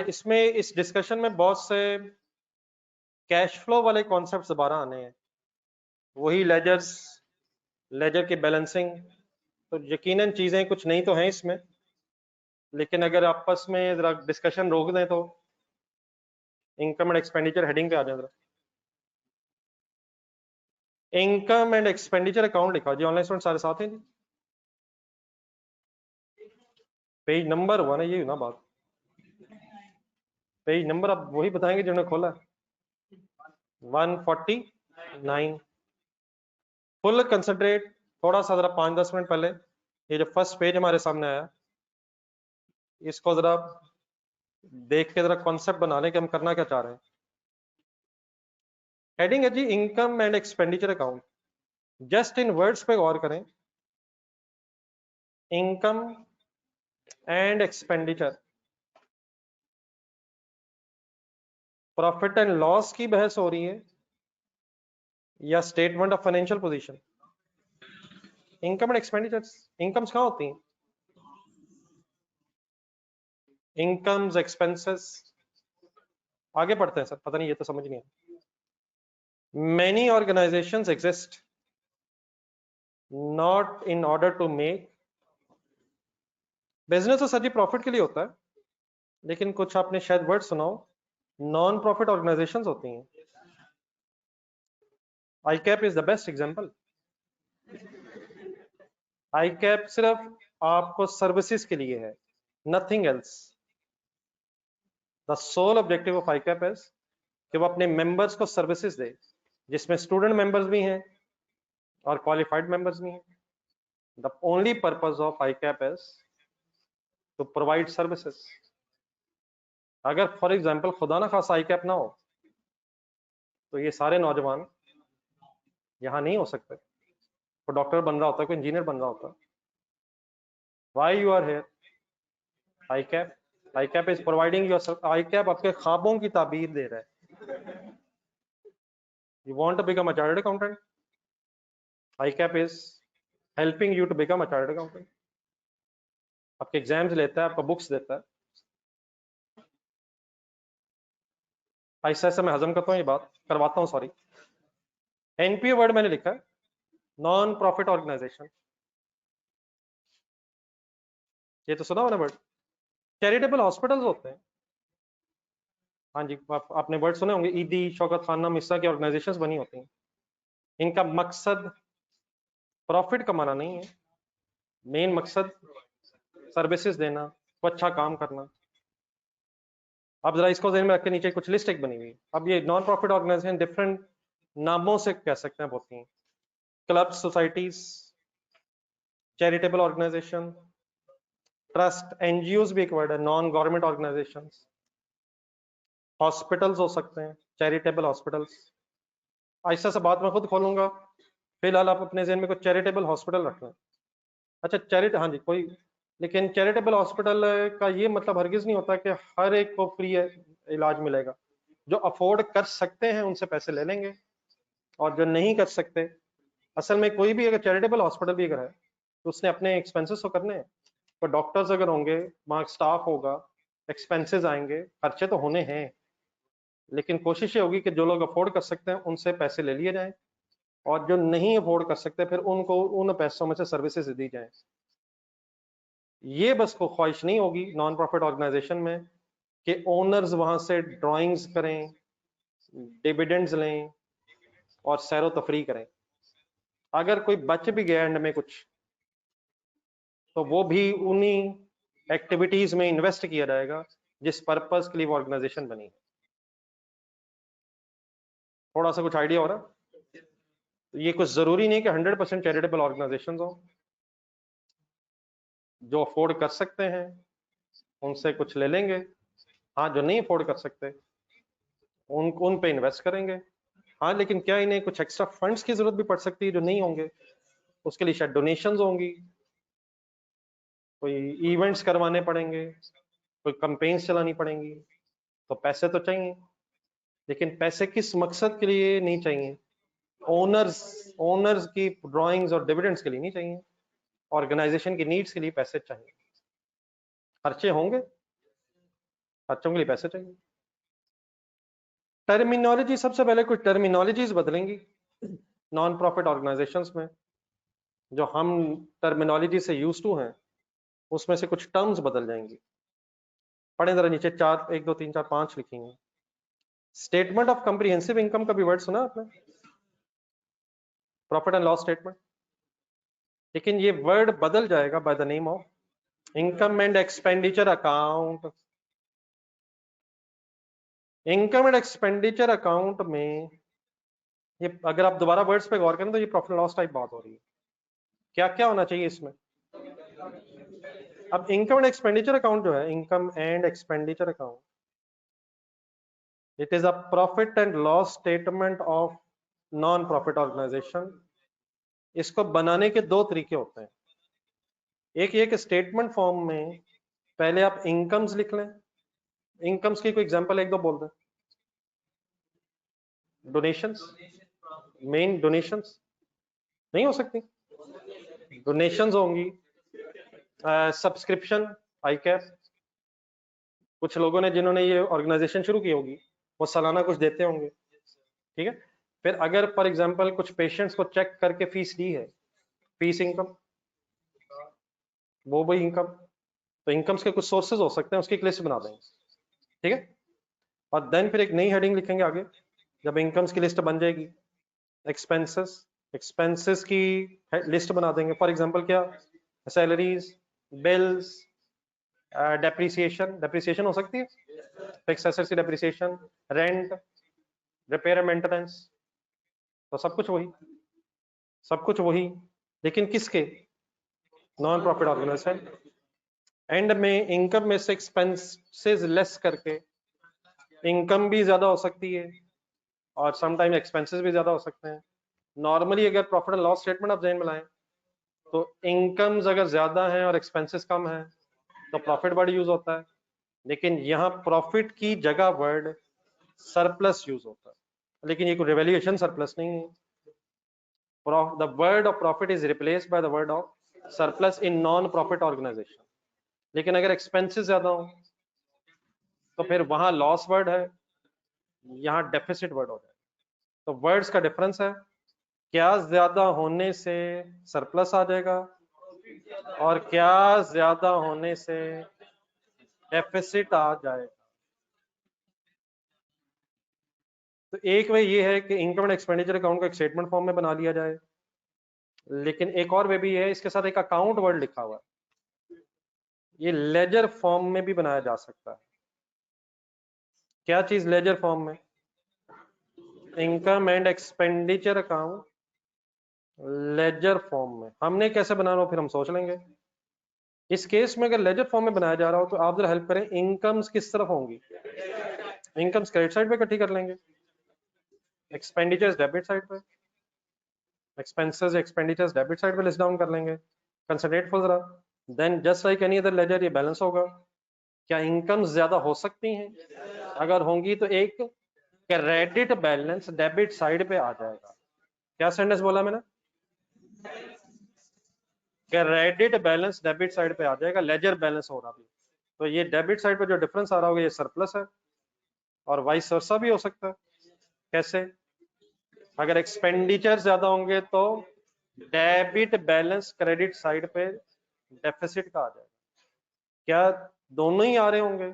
इसमें इस डिस्कशन में बहुत से कैश फ्लो वाले कॉन्सेप्ट दोबारा आने हैं, वही लेजर्स, लेजर की बैलेंसिंग, तो यकीनन चीजें कुछ नहीं तो हैं इसमें, लेकिन अगर आपस में जरा डिस्कशन रोक दें तो इनकम एंड एक्सपेंडिचर हेडिंग पे आ जाए जरा। इनकम एंड एक्सपेंडिचर अकाउंट लिखा जी, ऑनलाइन स्टूडेंट सारे साथ हैं जी। पेज नंबर हुआ ना, ये ना बात, पेज नंबर आप वही बताएंगे जिन्होंने खोला। 149 फुल कंसंट्रेट। थोड़ा सा जरा 5-10 मिनट पहले ये जो फर्स्ट पेज हमारे सामने आया, इसको जरा देख के जरा कॉन्सेप्ट बना लें कि हम करना क्या चाह रहे हैं। हेडिंग है जी income and expenditure account. Just इन वर्ड्स पे गौर करें, income and expenditure, profit and loss की बहस हो रही है या statement of financial position? Income and expenditure, incomes कहाँ होती हैं? Incomes, expenses. आगे पढ़ते हैं सर, पता नहीं ये तो समझ नहीं है। Many organisations exist not in order to make business, तो सर जी प्रॉफिट के लिए होता है, लेकिन कुछ आपने शायद वर्ड सुनाओ, नॉन प्रॉफिट ऑर्गेनाइजेशंस होती हैं। ICAP is the best example. ICAP सिर्फ आपको सर्विसेज के लिए है, nothing else. The sole objective of ICAP is कि वो अपने मेंबर्स को सर्विसेज दे, जिसमें स्टूडेंट मेंबर्स भी हैं और क्वालिफाइड मेंबर्स भी हैं। The only purpose of ICAP is to provide services. अगर फॉर एग्जांपल खुदा ना खासा आईकैप ना हो तो ये सारे नौजवान यहाँ नहीं हो सकते। कोई डॉक्टर बन रहा होता है, कोई इंजीनियर बन रहा होता है। Why you are here? ICAP, ICAP is providing your, ICAP आपके ख्वाबों की ताबीर दे रहा है। You want to become a chartered accountant, ICAP is helping you to become a chartered accountant. आपके एग्जाम्स लेता है, आपको बुक्स देता है। ऐसा ऐसा मैं हजम करता हूँ, ये बात करवाता हूँ, सॉरी। एनपीओ वर्ड मैंने लिखा है, नॉन प्रॉफिट ऑर्गेनाइजेशन। ये तो सुना होना वर्ड। चैरिटेबल हॉस्पिटल्स होते हैं, हाँ जी, आपने वर्ड सुने होंगे, ईदी, शौकत खाना, मिस्सा की ऑर्गेनाइजेशंस बनी होती हैं। इनका मकसद प्रॉफिट कमाना नहीं है, मेन मकसद सर्विसेज देना, तो अच्छा काम करना। अब जरा इसको ध्यान में रख के नीचे कुछ लिस्ट एक बनी हुई है। अब ये नॉन प्रॉफिट ऑर्गेनाइजेशन डिफरेंट नामों से कह सकते हैं, होती हैं। Club, societies, charitable organisation, trust, NGOs भी एक वर्ड है, नॉन गवर्नमेंट ऑर्गेनाइजेशन। हॉस्पिटल्स हो सकते हैं, चैरिटेबल हॉस्पिटल्स। ऐसा सा बात मैं खुद खोलूंगा, फिलहाल आप अपने जहन में कुछ चैरिटेबल हॉस्पिटल रख लें। अच्छा चैरिट, हाँ जी कोई, लेकिन चैरिटेबल हॉस्पिटल का ये मतलब हरगिज नहीं होता कि हर एक को फ्री इलाज मिलेगा। जो अफोर्ड कर सकते हैं उनसे पैसे ले लेंगे, और जो नहीं कर सकते, असल में कोई भी अगर चैरिटेबल हॉस्पिटल भी अगर है तो उसने अपने एक्सपेंसेस तो करने हैं। तो डॉक्टर्स अगर होंगे, वहाँ स्टाफ होगा, एक्सपेंसेस आएंगे, खर्चे तो होने हैं, लेकिन कोशिश ये होगी कि जो लोग अफोर्ड कर सकते हैं उनसे पैसे ले लिए जाएं, और जो नहीं अफोर्ड कर सकते फिर उनको उन पैसों में से सर्विसेज दी जाएं। ये बस को ख्वाहिश नहीं होगी नॉन प्रॉफिट ऑर्गेनाइजेशन में कि ओनर्स वहां से ड्राइंग्स करें, डिविडेंड्स लें और सैरो तफरी करें। अगर कोई बच भी गया एंड में कुछ, तो वो भी उन्हीं एक्टिविटीज में इन्वेस्ट किया जाएगा जिस पर्पस के लिए वो ऑर्गेनाइजेशन बनी। थोड़ा सा कुछ आइडिया हो रहा? तो ये कुछ जरूरी नहीं कि 100% चैरिटेबल ऑर्गेनाइजेशन हो। जो अफोर्ड कर सकते हैं उनसे कुछ ले लेंगे, हाँ जो नहीं अफोर्ड कर सकते उन पे इन्वेस्ट करेंगे। हाँ लेकिन क्या इन्हें कुछ एक्स्ट्रा फंड्स की जरूरत भी पड़ सकती है जो नहीं होंगे, उसके लिए शायद डोनेशंस होंगी, कोई इवेंट्स करवाने पड़ेंगे, कोई कैंपेन्स चलानी पड़ेंगी, तो पैसे तो चाहिए, लेकिन पैसे किस मकसद के लिए नहीं चाहिए? ओनर्स, ओनर्स की ड्राइंग्स और डिविडेंड्स के लिए नहीं चाहिए, ऑर्गेनाइजेशन की नीड्स के लिए पैसे चाहिए। खर्चे होंगे, खर्चों के लिए पैसे चाहिए। टर्मिनोलॉजी, सबसे पहले कुछ टर्मिनोलॉजीज बदलेंगी नॉन प्रॉफिट ऑर्गेनाइजेशंस में, जो हम टर्मिनोलॉजी से यूज टू हैं उसमें से कुछ टर्म्स बदल जाएंगी। पढ़े जरा नीचे, 4 1 2 3 4 5 लिखेंगे। स्टेटमेंट ऑफ कम्प्रिहेंसिव इनकम का भी वर्ड सुना आपने, प्रॉफिट एंड लॉस स्टेटमेंट, लेकिन ये वर्ड बदल जाएगा by the name of income and expenditure account. Income and expenditure account में ये अगर आप दोबारा वर्ड्स पे गौर करें तो ये प्रॉफिट लॉस टाइप बात हो रही है। क्या क्या होना चाहिए इसमें? अब इनकम एंड एक्सपेंडिचर अकाउंट जो है, income and expenditure account, it is a profit and loss statement of non profit organisation. इसको बनाने के दो तरीके होते हैं। एक ये कि स्टेटमेंट फॉर्म में पहले आप इनकम्स लिख लें, इनकम्स की कोई एग्जांपल एक दो बोल दें। डोनेशंस, मेन डोनेशंस नहीं हो सकती, डोनेशंस होंगी, सब्सक्रिप्शन आईकैप, कुछ लोगों ने जिन्होंने ये ऑर्गेनाइजेशन शुरू की होगी वो सालाना कुछ देते होंगे, ठीक है। फिर अगर फॉर एग्जांपल कुछ पेशेंट्स को चेक करके फीस दी है, फीस इनकम, वो भी इनकम। तो इनकम्स के कुछ सोर्सेज हो सकते हैं, उसकी एक लिस्ट बना देंगे, ठीक है। और देन फिर एक नई हेडिंग लिखेंगे आगे, जब इनकम्स की लिस्ट बन जाएगी, एक्सपेंसेस, एक्सपेंसेस की लिस्ट बना देंगे। फॉर एग्जांपल क्या, सैलरीज, बिल्स, डेप्रिसिएशन, डेप्रिसिएशन हो सकती है, फिक्स एसेट्स की डेप्रिसिएशन, रेंट, रिपेयर एंड मेंटेनेंस, तो सब कुछ वही, सब कुछ वही, लेकिन किसके? Non profit organisation. एंड में इनकम में से एक्सपेंसेस लेस करके इनकम भी ज्यादा हो सकती है और समटाइम एक्सपेंसेस भी ज्यादा हो सकते हैं। नॉर्मली अगर प्रॉफिट एंड लॉस स्टेटमेंट आप ध्यान में लाएं तो इनकम्स अगर ज्यादा है और एक्सपेंसेस कम है तो प्रॉफिट वर्ड यूज होता है, लेकिन यहाँ प्रॉफिट की जगह वर्ड सरप्लस यूज होता है, लेकिन ये कोई रिवैल्यूएशन सरप्लस नहीं है। The word of profit is replaced by the word of surplus in non-profit organization। लेकिन अगर एक्सपेंसेस ज्यादा हो तो फिर वहां लॉस वर्ड है, यहाँ डेफिसिट वर्ड हो जाए। तो वर्ड्स का डिफरेंस है, क्या ज्यादा होने से सरप्लस आ जाएगा और क्या ज्यादा होने से डेफिसिट आ जाएगा। तो एक वे ये है कि इनकम एंड एक्सपेंडिचर अकाउंट को एक स्टेटमेंट फॉर्म में बना लिया जाए, लेकिन एक और वे भी है, इसके साथ एक अकाउंट वर्ड लिखा हुआ है, ये लेजर फॉर्म में भी बनाया जा सकता है। क्या चीज लेजर फॉर्म में? Income and expenditure account laser form में। हमने कैसे बनाना हो फिर हम सोच लेंगे। इस केस में अगर लेजर फॉर्म में बनाया जा रहा हो तो आप जरा हेल्प करें, इनकम्स किस तरफ होंगी? इनकम्स क्रेडिट साइड पे इकट्ठी कर लेंगे, एक्सपेंडिचर्स डेबिट साइड पे, एक्सपेंसेस एक्सपेंडिचर्स डेबिट साइड पे लिस्ट डाउन कर लेंगे। कंसंट्रेट फुल जरा, then just like any other ledger ये बैलेंस होगा। क्या इनकम्स ज्यादा हो सकती हैं? अगर होंगी तो एक क्रेडिट बैलेंस डेबिट साइड पे आ जाएगा। क्या सेंटेंस बोला मैंने? क्रेडिट बैलेंस डेबिट साइड पे आ जाएगा, लेजर बैलेंस हो रहा भी तो ये डेबिट साइड पे जो डिफरेंस आ रहा होगा ये सरप्लस है, और वाइस वर्सा भी हो सकता है। कैसे? अगर एक्सपेंडिचर ज्यादा होंगे तो डेबिट बैलेंस क्रेडिट साइड पे डेफिसिट का आ जाएगा। क्या दोनों ही आ रहे होंगे?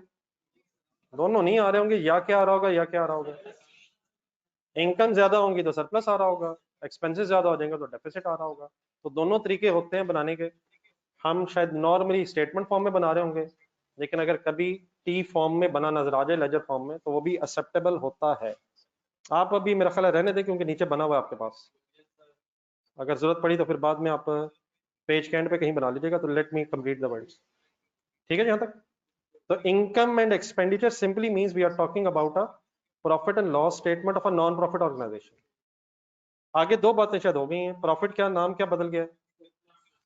दोनों नहीं आ रहे होंगे, या क्या आ रहा होगा या क्या आ रहा होगा। इनकम ज्यादा होंगी तो सरप्लस आ रहा होगा, एक्सपेंसेस ज्यादा हो जाएंगे तो डेफिसिट आ रहा होगा। तो दोनों तरीके होते हैं बनाने के। हम शायद नॉर्मली स्टेटमेंट फॉर्म में बना रहे होंगे, लेकिन अगर कभी टी फॉर्म में बना नजर आ जाए लेजर फॉर्म में तो वो भी एक्सेप्टेबल होता है। आप अभी मेरा ख्याल रहने दें क्योंकि नीचे बना हुआ है आपके पास, अगर जरूरत पड़ी तो फिर बाद में आप पेज के एंड पे कहीं बना लीजिएगा। तो let me complete the words, ठीक है यहाँ तक। तो income and expenditure simply means we are talking about a profit and loss statement of a non profit organisation. आगे दो बातें शायद हो गई हैं, प्रॉफिट क्या नाम क्या बदल गया,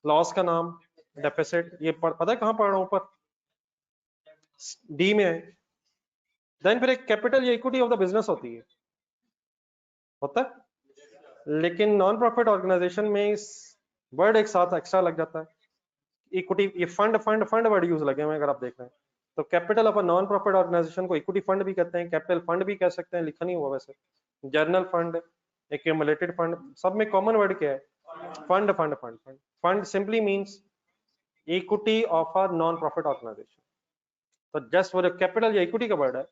लॉस का नाम डेफिसिट। ये पता है कहां पढ़ रहा हूं? ऊपर डी में है। देन फिर एक कैपिटल या इक्विटी ऑफ द बिजनेस होती है, होता है, लेकिन नॉन प्रॉफिट ऑर्गेनाइजेशन में इस वर्ड एक साथ एक्स्ट्रा लग जाता है, इक्विटी। ये fund fund fund word use लगे हुए अगर आप देख रहे हैं तो capital of a non profit organisation को इक्विटी फंड भी कहते हैं, कैपिटल फंड भी कह सकते हैं, लिखा नहीं हुआ वैसे। जर्नल फंड, एक्यूमुलेटेड फंड, सब में कॉमन वर्ड क्या है? Fund fund fund fund. Fund simply means equity of a non profit organisation. तो जस्ट वो जो कैपिटल या इक्विटी का वर्ड है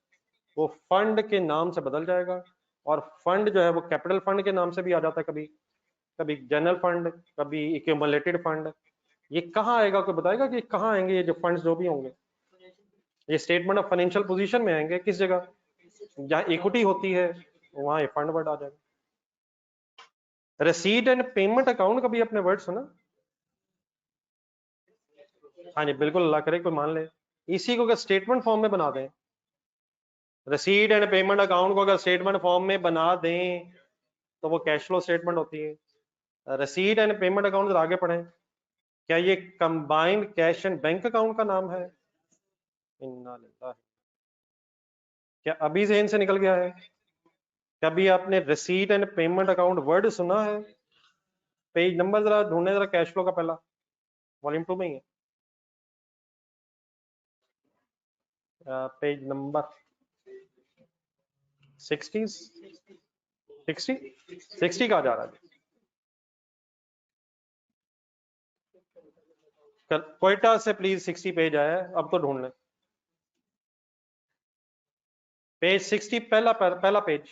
वो फंड के नाम से बदल जाएगा, और फंड जो है वो कैपिटल फंड के नाम से भी आ जाता है, कभी कभी जनरल फंड, कभी एक्यूमुलेटेड फंड। ये कहाँ आएगा, कोई बताएगा कि कहाँ आएंगे ये जो फंड्स जो भी होंगे? ये स्टेटमेंट ऑफ फाइनेंशियल पोजीशन में आएंगे, किस जगह? जहाँ इक्विटी होती है वहां ये फंड वर्ड आ जाएगा। रिसीट एंड पेमेंट अकाउंट का भी अपने वर्ड सुना? हाँ जी बिल्कुल, अल्लाह करे कोई मान ले। इसी को अगर स्टेटमेंट फॉर्म में बना दें, रिसीट एंड पेमेंट अकाउंट को अगर स्टेटमेंट फॉर्म में बना दें तो वो कैश फ्लो स्टेटमेंट होती है। रिसीट एंड पेमेंट अकाउंट आगे पढ़ें, क्या ये combined cash and bank account का नाम है? इन्ना लिल्लाह। क्या अभी ज़हन से निकल गया है? कभी आपने receipt and payment account word सुना है? पेज नंबर जरा ढूंढने, जरा कैश फ्लो का पहला, वॉल्यूम 2 में ही है, पेज नंबर 60 60 कहा जा रहा है? क्वेटा से प्लीज 60 पेज आया है, अब तो ढूंढ लें। पेज 60 पहला page.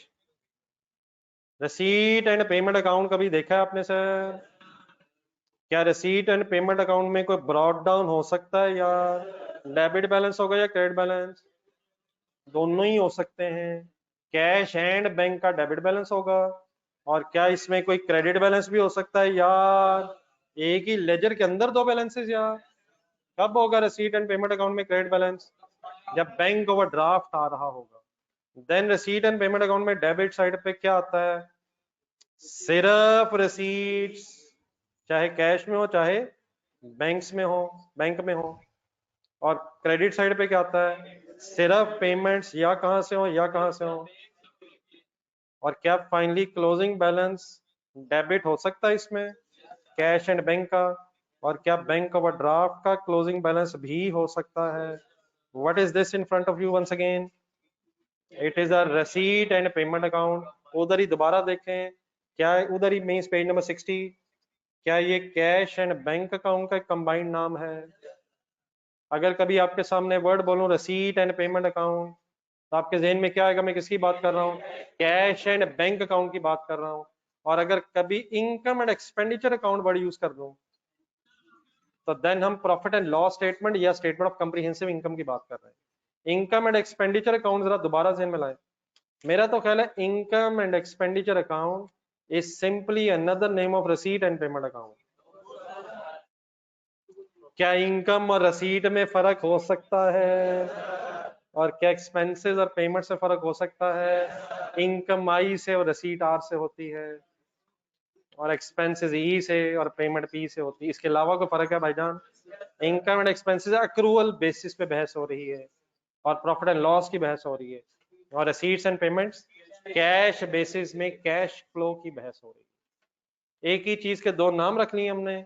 Receipt and payment account कभी देखा है आपने सर? क्या रिसीट एंड पेमेंट अकाउंट में कोई ब्रॉड डाउन हो सकता है, या डेबिट बैलेंस होगा या क्रेडिट बैलेंस? दोनों ही हो सकते हैं। कैश एंड बैंक का डेबिट बैलेंस होगा, और क्या इसमें कोई क्रेडिट बैलेंस भी हो सकता है यार? एक ही लेजर के अंदर दो बैलेंसेस यार। कब होगा रिसीट एंड पेमेंट अकाउंट में क्रेडिट बैलेंस? जब बैंक ओवरड्राफ्ट आ रहा होगा। Then receipt and payment account में डेबिट साइड पे क्या आता है? सिर्फ रिसीट्स, चाहे कैश में हो चाहे बैंक्स में हो, बैंक में हो। और क्रेडिट साइड पे क्या आता है? सिर्फ पेमेंट्स, या कहां से हो या कहां से हो। और क्या फाइनली क्लोजिंग बैलेंस डेबिट हो सकता है इसमें, कैश एंड बैंक का? और क्या बैंक ओवरड्राफ्ट का क्लोजिंग बैलेंस भी हो सकता है? What is this in front of you once again? It is a receipt and payment account. उधर ही दोबारा देखें, क्या उधर ही मीन्स पेज नंबर 60, क्या ये कैश एंड बैंक अकाउंट का कंबाइंड नाम है? अगर कभी आपके सामने वर्ड बोलूं रिसीट एंड पेमेंट अकाउंट, तो आपके जहन में क्या आएगा? मैं किसकी बात कर रहा हूँ? कैश एंड बैंक अकाउंट की बात कर रहा हूँ। और अगर कभी income and expenditure account word use कर दूं, तो देन हम प्रॉफिट एंड लॉस स्टेटमेंट या स्टेटमेंट ऑफ कम्प्रीहेंसिव इनकम की बात कर रहे हैं। इनकम एंड एक्सपेंडिचर अकाउंट जरा दोबारा जहन में लाए। मेरा तो ख्याल है income and expenditure account is simply another name of receipt and payment account. क्या इनकम और रसीट में फर्क हो सकता है? और क्या एक्सपेंसेस और पेमेंट से फर्क हो सकता है? इनकम आई से और रसीट आर से होती है, और एक्सपेंसेस ई से और पेमेंट पी से होती है। इसके अलावा कोई फर्क है भाईजान? Income and expenses accrual basis पे बहस हो रही है, और प्रॉफिट एंड लॉस की बहस हो रही है, और रसीट्स एंड पेमेंट्स कैश बेसिस में कैश फ्लो की बहस हो रही है। एक ही चीज के दो नाम रख लिए हमने।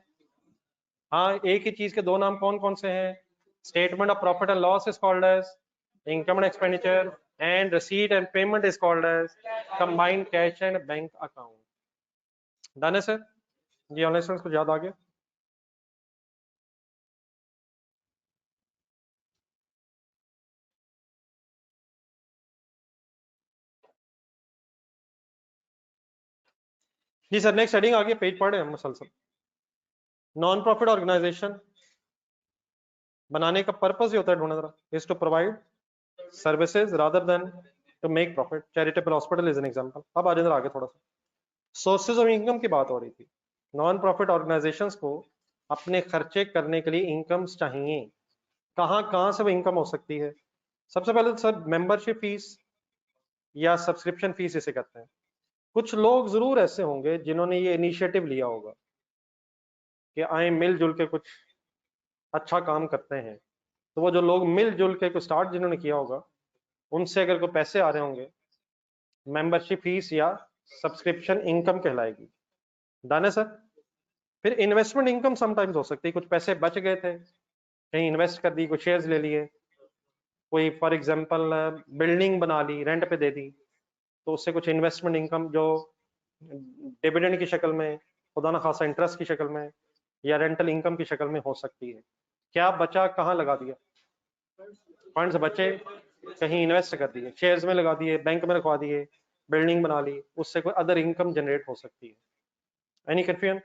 हाँ, एक ही चीज के दो नाम कौन कौन से हैं? Statement of profit and loss is called as income and expenditure, and receipt and payment is called as combined cash and bank account. Done है सर? जी ऑनलाइन स्टूडेंट्स को याद आ गया? जी सर, नेक्स्ट हेडिंग आगे पेज पढ़े हम मुसलसल। नॉन प्रॉफिट ऑर्गेनाइजेशन बनाने का पर्पस ही होता है, ढूंढना जरा, is to provide services rather than to make profit. Charitable hospital is an example. अब आ जाए आगे थोड़ा सा, सोर्सेज ऑफ इनकम की बात हो रही थी। नॉन प्रॉफिट ऑर्गेनाइजेशंस को अपने खर्चे करने के लिए इनकम्स चाहिए। कहाँ कहाँ से वो इनकम हो सकती है? सबसे पहले तो सर मेंबरशिप फीस या सब्सक्रिप्शन फीस इसे कहते हैं। कुछ लोग जरूर ऐसे होंगे जिन्होंने ये इनिशिएटिव लिया होगा कि आए मिलजुल के कुछ अच्छा काम करते हैं। तो वो जो लोग मिलजुल के कुछ स्टार्ट जिन्होंने किया होगा, उनसे अगर कोई पैसे आ रहे होंगे, मेंबरशिप फीस या सब्सक्रिप्शन इनकम कहलाएगी। डन है सर? फिर इन्वेस्टमेंट इनकम समटाइम्स हो सकती है, कुछ पैसे बच गए थे, कहीं इन्वेस्ट कर दी, कुछ शेयर्स ले लिए, कोई फॉर एग्जांपल बिल्डिंग बना ली, रेंट पे दे दी, तो उससे कुछ इन्वेस्टमेंट इनकम जो डिविडेंड की शक्ल में, खुदा ना खासा इंटरेस्ट की शक्ल में, या रेंटल इनकम की शक्ल में हो सकती है। क्या बचा, कहाँ लगा दिया? फंड्स बचे, कहीं इन्वेस्ट कर दिए, शेयर्स में लगा दिए, बैंक में रखवा दिए, बिल्डिंग बना ली, उससे कोई अदर इनकम जनरेट हो सकती है। Any confusion?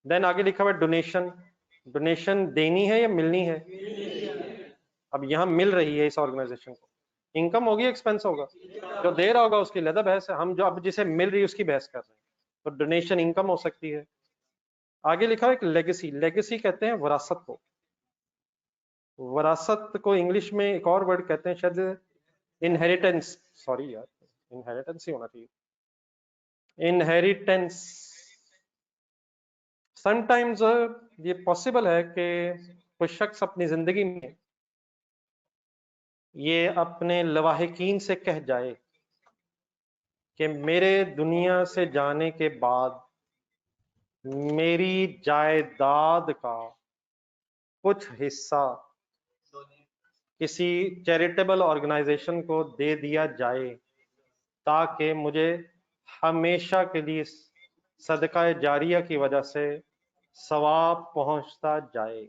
देन आगे लिखा हुआ डोनेशन। डोनेशन देनी है या मिलनी है? अब यहाँ मिल रही है इस ऑर्गेनाइजेशन को, इनकम होगी, एक्सपेंस होगा? जो दे रहा होगा उसकी अलग बहस है, हम जो अब जिसे मिल रही है उसकी बहस कर रहे हैं। तो डोनेशन इनकम हो सकती है। आगे लिखा है एक लेगेसी। लेगेसी कहते हैं विरासत को। विरासत को इंग्लिश में एक और वर्ड कहते हैं शायद इनहेरिटेंस। सॉरी यार, इनहेरिटेंस ही होना चाहिए, इनहेरिटेंस। समटाइम्स ये पॉसिबल है कि कोई शख्स अपनी जिंदगी में ये अपने लवाहिकीन से कह जाए कि मेरे दुनिया से जाने के बाद मेरी जायदाद का कुछ हिस्सा किसी चैरिटेबल ऑर्गेनाइजेशन को दे दिया जाए, ताकि मुझे हमेशा के लिए सदका जारिया की वजह से सवाब पहुंचता जाए।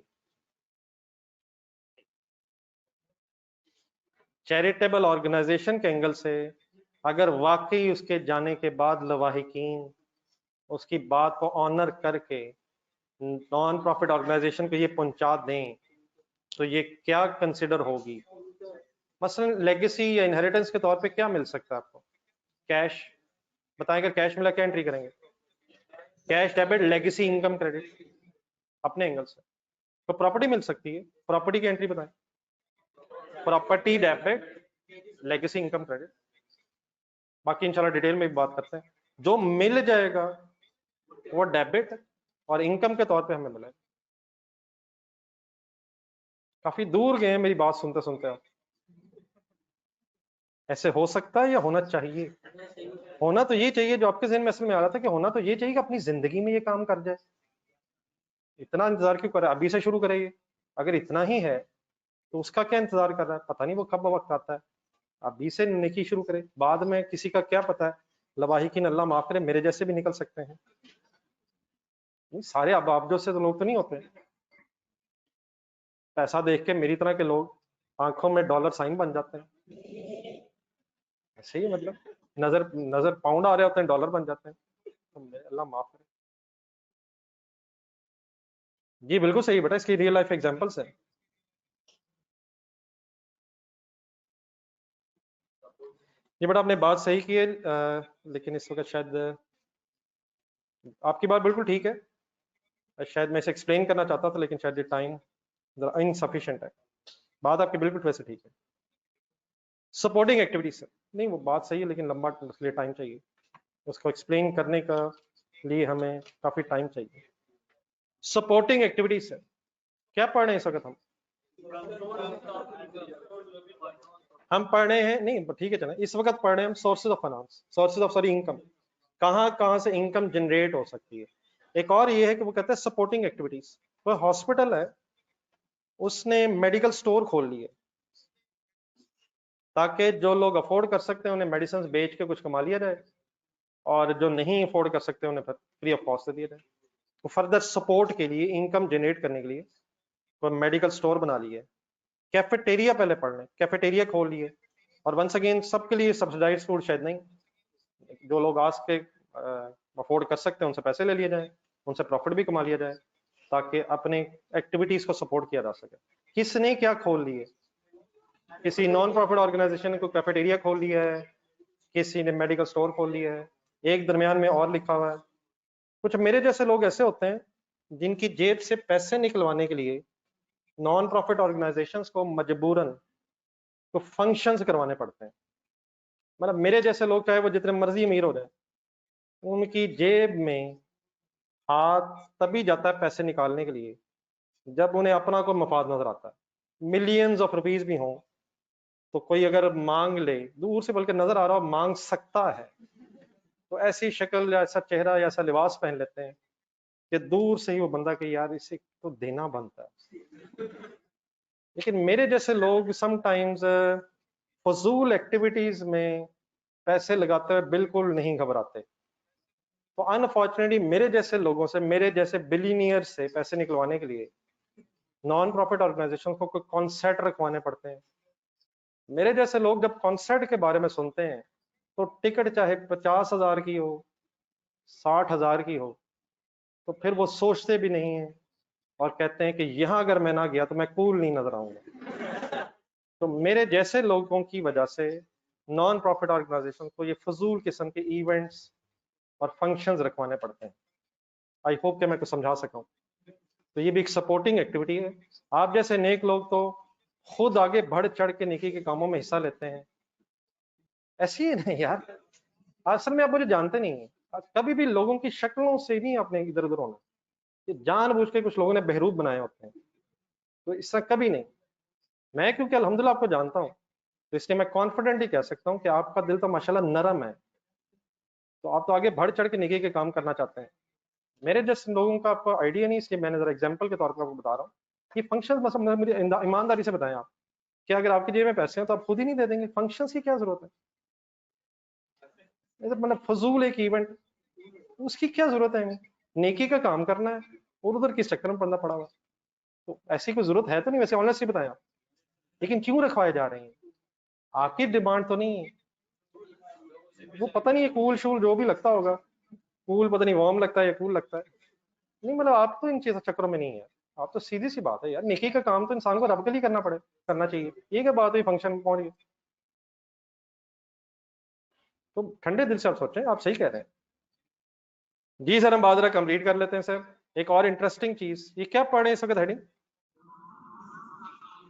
चैरिटेबल ऑर्गेनाइजेशन के एंगल से अगर वाकई उसके जाने के बाद लवाहिकीन उसकी बात को ऑनर करके नॉन प्रॉफिट ऑर्गेनाइजेशन को ये पहुंचा दें, तो ये क्या कंसिडर होगी? मसलन लेगेसी या इनहेरिटेंस के तौर पे क्या मिल सकता है आपको? कैश। बताएं, अगर कैश मिला क्या एंट्री करेंगे? Cash debit, legacy, income, credit, अपने एंगल से। तो प्रॉपर्टी मिल सकती है, प्रॉपर्टी की एंट्री बताएं। Property debit, legacy, income, credit. बाकी इंशाल्लाह डिटेल में बात करते हैं। जो मिल जाएगा वो डेबिट और इनकम के तौर पे हमें मिलेगा। काफी दूर गए मेरी बात सुनते सुनते आप। ऐसे हो सकता है या होना चाहिए? होना तो ये चाहिए, जो आपके जहन में असल में आ रहा था कि होना तो ये चाहिए कि अपनी जिंदगी में ये काम कर जाए। इतना इंतजार क्यों कर रहा है? अभी से शुरू करें। अगर इतना ही है तो उसका क्या इंतजार कर रहा है? पता नहीं वो कब वक्त आता है। अभी से नेकी शुरू करे, बाद में किसी का क्या पता है, लवाहिकीन अल्लाह माफ करे मेरे जैसे भी निकल सकते हैं। नहीं, सारे अबाबजों से तो लोग तो नहीं होते। पैसा देख के मेरी तरह के लोग आंखों में डॉलर साइन बन जाते हैं। ऐसे ही मतलब नजर नजर पाउंड आ रहे होते हैं, डॉलर बन जाते हैं। तो अल्लाह माफ करे। जी बिल्कुल सही बेटा, इसकी रियल लाइफ एग्जांपल्स है। ये बेटा आपने बात सही की है, लेकिन इस वक्त शायद आपकी बात बिल्कुल ठीक है। शायद मैं इसे एक्सप्लेन करना चाहता था, लेकिन शायद ये टाइम इनसफिशिएंट है। बात आपकी बिल्कुल वैसे ठीक है। सपोर्टिंग एक्टिविटीज नहीं, वो बात सही है, लेकिन लंबा इसलिए टाइम चाहिए उसको एक्सप्लेन करने का लिए हमें काफी टाइम चाहिए। सपोर्टिंग एक्टिविटीज है, क्या पढ़ रहे हैं इस वक्त हम पढ़ रहे हैं नहीं ठीक है चलो, इस वक्त पढ़ रहे हैं हम sources of finance, sources of sorry income, कहाँ कहाँ से इनकम जनरेट हो सकती है। एक और ये है कि वो कहते हैं सपोर्टिंग एक्टिविटीज। वो हॉस्पिटल है, उसने मेडिकल स्टोर खोल लिए ताकि जो लोग अफोर्ड कर सकते हैं उन्हें मेडिसिन बेच के कुछ कमा लिया जाए, और जो नहीं अफोर्ड कर सकते उन्हें फ्री ऑफ कॉस्ट दे दिया जाए। तो फर्दर सपोर्ट के लिए, इनकम जनरेट करने के लिए तो मेडिकल स्टोर बना लिए। कैफेटेरिया पहले पढ़ लें, कैफेटेरिया खोल लिए, और वंस अगेन सबके लिए सब्सिडाइज फूड शायद नहीं, जो लोग आज के अफोर्ड कर सकते हैं उनसे पैसे ले लिए जाए, उनसे प्रॉफिट भी कमा लिया जाए, ताकि अपने एक्टिविटीज को सपोर्ट किया जा सके। किसने क्या खोल लिए? किसी नॉन प्रॉफिट ऑर्गेनाइजेशन ने कोई कैफेटेरिया खोल लिया है, किसी ने मेडिकल स्टोर खोल लिया है, एक दरमियान में और लिखा हुआ है। कुछ मेरे जैसे लोग ऐसे होते हैं जिनकी जेब से पैसे निकलवाने के लिए नॉन प्रॉफिट ऑर्गेनाइजेशंस को मजबूरन तो फंक्शंस करवाने पड़ते हैं। मतलब मेरे जैसे लोग चाहे वो जितने मर्जी अमीर हो जाए, उनकी जेब में हाथ तभी जाता है पैसे निकालने के लिए जब उन्हें अपना कोई मफाद नजर आता है। मिलियंस ऑफ रुपीज भी हों तो कोई अगर मांग ले, दूर से बल्कि नजर आ रहा हो मांग सकता है, तो ऐसी शक्ल या ऐसा चेहरा या ऐसा लिबास पहन लेते हैं कि दूर से ही वो बंदा कि यार इसे तो देना बनता है, लेकिन मेरे जैसे लोग समटाइम्स फजूल एक्टिविटीज में पैसे लगाते हुए बिल्कुल नहीं घबराते। तो अनफॉर्चुनेटली मेरे जैसे लोगों से, मेरे जैसे बिलीनियर से पैसे निकलवाने के लिए नॉन प्रॉफिट ऑर्गेनाइजेशन को कोई कॉन्सर्ट रखवाने पड़ते हैं। मेरे जैसे लोग जब कॉन्सर्ट के बारे में सुनते हैं तो टिकट चाहे 50,000 की हो, 60,000 की हो, तो फिर वो सोचते भी नहीं है और कहते हैं कि यहां अगर मैं ना गया तो मैं कूल नहीं नजर आऊंगा। तो मेरे जैसे लोगों की वजह से नॉन प्रॉफिट ऑर्गेनाइजेशन को ये फजूल किस्म के इवेंट्स और फंक्शंस रखवाने पड़ते हैं। आई होप कि मैं कुछ समझा सका हूं। तो ये भी एक सपोर्टिंग एक्टिविटी है। आप जैसे नेक लोग तो खुद आगे बढ़ चढ़ के नेकी के कामों में हिस्सा लेते हैं। ऐसी ही नहीं यार, असल में आप मुझे जानते नहीं हैं। कभी भी लोगों की शक्लों से नहीं आपने इधर उधर होना। ये जानबूझ के कुछ लोगों ने बहरूप बनाए होते हैं, तो इससे कभी नहीं। मैं क्योंकि अल्हम्दुलिल्लाह आपको जानता हूँ, तो इसलिए मैं कॉन्फिडेंटली कह सकता हूँ कि आपका दिल तो माशाल्लाह नरम है। तो आप तो आगे बढ़ चढ़ के नेकी के काम करना चाहते हैं। मेरे जैसे लोगों का आपको आइडिया नहीं, इसलिए मैंने जरा एग्जांपल के तौर पर आपको बता रहा हूँ कि फंक्शन मतलब मुझे ईमानदारी से बताएं आप कि अगर आपकी जेब में पैसे हैं तो आप खुद ही नहीं दे देंगे, फंक्शंस की क्या जरूरत है? ये तो मतलब फजूल एक इवेंट, उसकी क्या जरूरत है हमें? नेकी का काम करना है और उधर किस चक्कर में पड़ना पड़ा हुआ। तो ऐसी कोई जरूरत है तो नहीं, वैसे ऑनेस्टली बताएं आप। लेकिन क्यों रखवाए जा रहे हैं? आपकी डिमांड तो नहीं है, वो पता नहीं है कूल शूल जो भी लगता होगा, कूल पता नहीं वार्म लगता है या कूल लगता है। नहीं मतलब आप तो इन चीजों चक्करों में नहीं है। आप तो सीधी सी बात है यार, नेकी का काम तो इंसान को रब के लिए करना चाहिए। ये क्या बात हुई फंक्शन में पहुंच गए? तो ठंडे दिल से आप सोचें, आप सही कह रहे हैं। जी सर, हम बाजरा कंप्लीट कर लेते हैं सर। एक और इंटरेस्टिंग चीज, ये क्या पढ़ रहे हैं इस वक्त हेडिंग?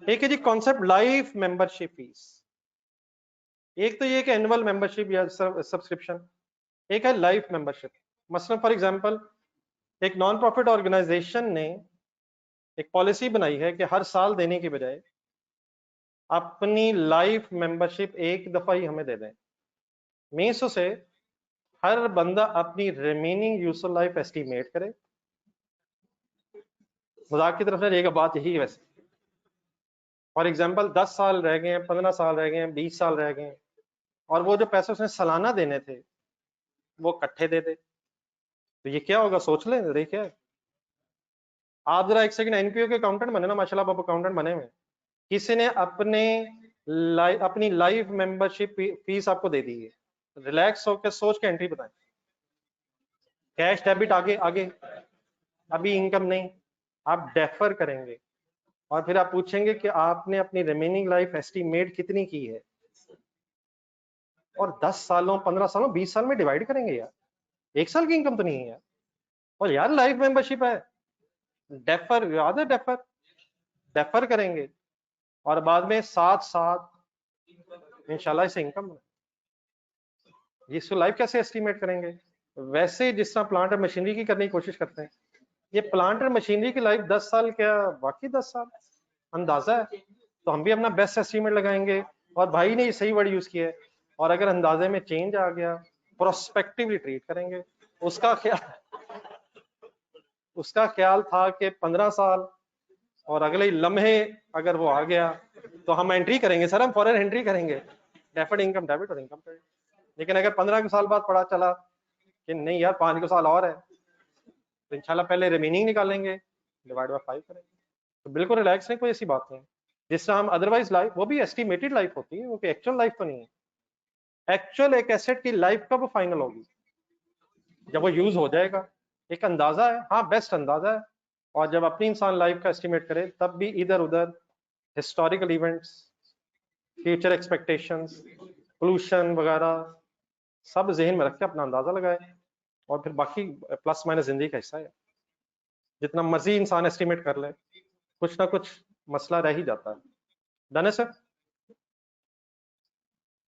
एक है जी कॉन्सेप्ट लाइफ मेंबरशिप फीस। एक तो ये कि एनुअल मेंबरशिप या सब्सक्रिप्शन, एक है लाइफ मेंबरशिप। मसलन फॉर एग्जांपल, एक नॉन प्रॉफिट ऑर्गेनाइजेशन ने एक पॉलिसी बनाई है कि हर साल देने की बजाय अपनी लाइफ मेंबरशिप एक दफा ही हमें दे दें। मीन्स से हर बंदा अपनी रिमेनिंग यूजफुल लाइफ एस्टिमेट करे। मजाक की तरफ से एक बात यही है वैसे। फॉर एग्जांपल 10 साल रह गए हैं, 15 साल रह गए हैं, 20 साल रह गए हैं, और वो जो पैसे उसने सालाना देने थे वो इकट्ठे दे दे। तो ये क्या होगा सोच लें जरा, क्या है? आप जरा एक सेकंड एनपीओ के अकाउंटेंट बने ना, माशाल्लाह आप अकाउंटेंट बने हुए। किसी ने अपनी लाइफ मेंबरशिप फीस आपको दे दी है, रिलैक्स होकर सोच के एंट्री बताएं। कैश डेबिट आगे आगे, अभी इनकम नहीं, आप डेफर करेंगे और फिर आप पूछेंगे कि आपने अपनी रिमेनिंग लाइफ एस्टिमेट कितनी की है, और 10 सालों 15 सालों 20 साल में डिवाइड करेंगे यार। एक साल की इनकम तो नहीं है यार। और यार लाइफ मेंबरशिप है, डेफर याद है, डेफर डेफर करेंगे और बाद में साथ साथ इंशाल्लाह इसे इनकम, इसको लाइफ कैसे एस्टिमेट करेंगे? वैसे जिस तरह प्लांट और मशीनरी की करने की कोशिश करते हैं। ये प्लांट और मशीनरी की लाइफ 10 साल, क्या बाकी 10 साल अंदाजा है? तो हम भी अपना बेस्ट एस्टिमेट लगाएंगे, और भाई ने सही वर्ड यूज किया है, और अगर अंदाजे में चेंज आ गया प्रोस्पेक्टिवली ट्रीट करेंगे। उसका उसका ख्याल था कि 15 साल, और अगले ही लम्हे अगर वो आ गया तो हम एंट्री करेंगे सर, हम फॉरन एंट्री करेंगे, डेफर्ड इनकम डेबिट और इनकम क्रेडिट। लेकिन अगर 15 साल बाद पता चला कि नहीं यार 5 साल और है, तो इंशाल्लाह पहले रिमेनिंग निकालेंगे, डिवाइड बाय 5 करेंगे। तो बिल्कुल रिलैक्स है, कोई ऐसी बात नहीं। जिस तरह हम अदरवाइज लाइफ, वो भी एस्टिमेटेड लाइफ होती है, वो कोई एक्चुअल लाइफ तो नहीं है। एक्चुअल एक एसेट की लाइफ कब फाइनल होगी? जब वो यूज हो जाएगा। एक अंदाजा है, हाँ बेस्ट अंदाजा है। और जब अपनी इंसान लाइफ का एस्टिमेट करे तब भी इधर उधर historical events, future expectations, pollution वगैरह सब जहन में रख के अपना अंदाजा लगाए, और फिर बाकी प्लस माइनस जिंदगी का हिस्सा है। जितना मर्जी इंसान एस्टिमेट कर ले, कुछ ना कुछ मसला रह ही जाता है। डन है सर?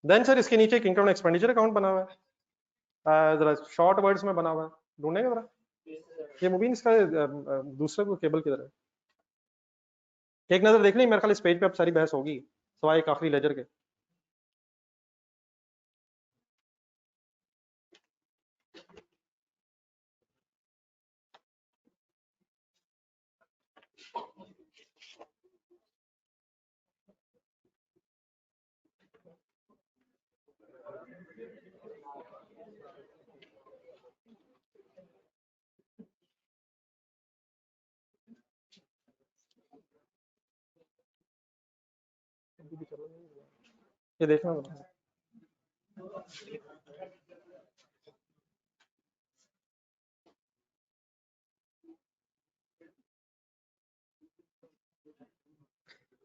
देन सर इसके नीचे एक इनकम एक्सपेंडिचर अकाउंट बना हुआ है, जरा शॉर्ट वर्ड्स में बना हुआ है, ढूंढेगा जरा। ये मुबीन इसका दूसरे को केबल की तरह एक नजर देख ली, मेरे ख्याल इस पेज पे अब सारी बहस होगी सवाए एक आखिरी लेजर के। ये देखना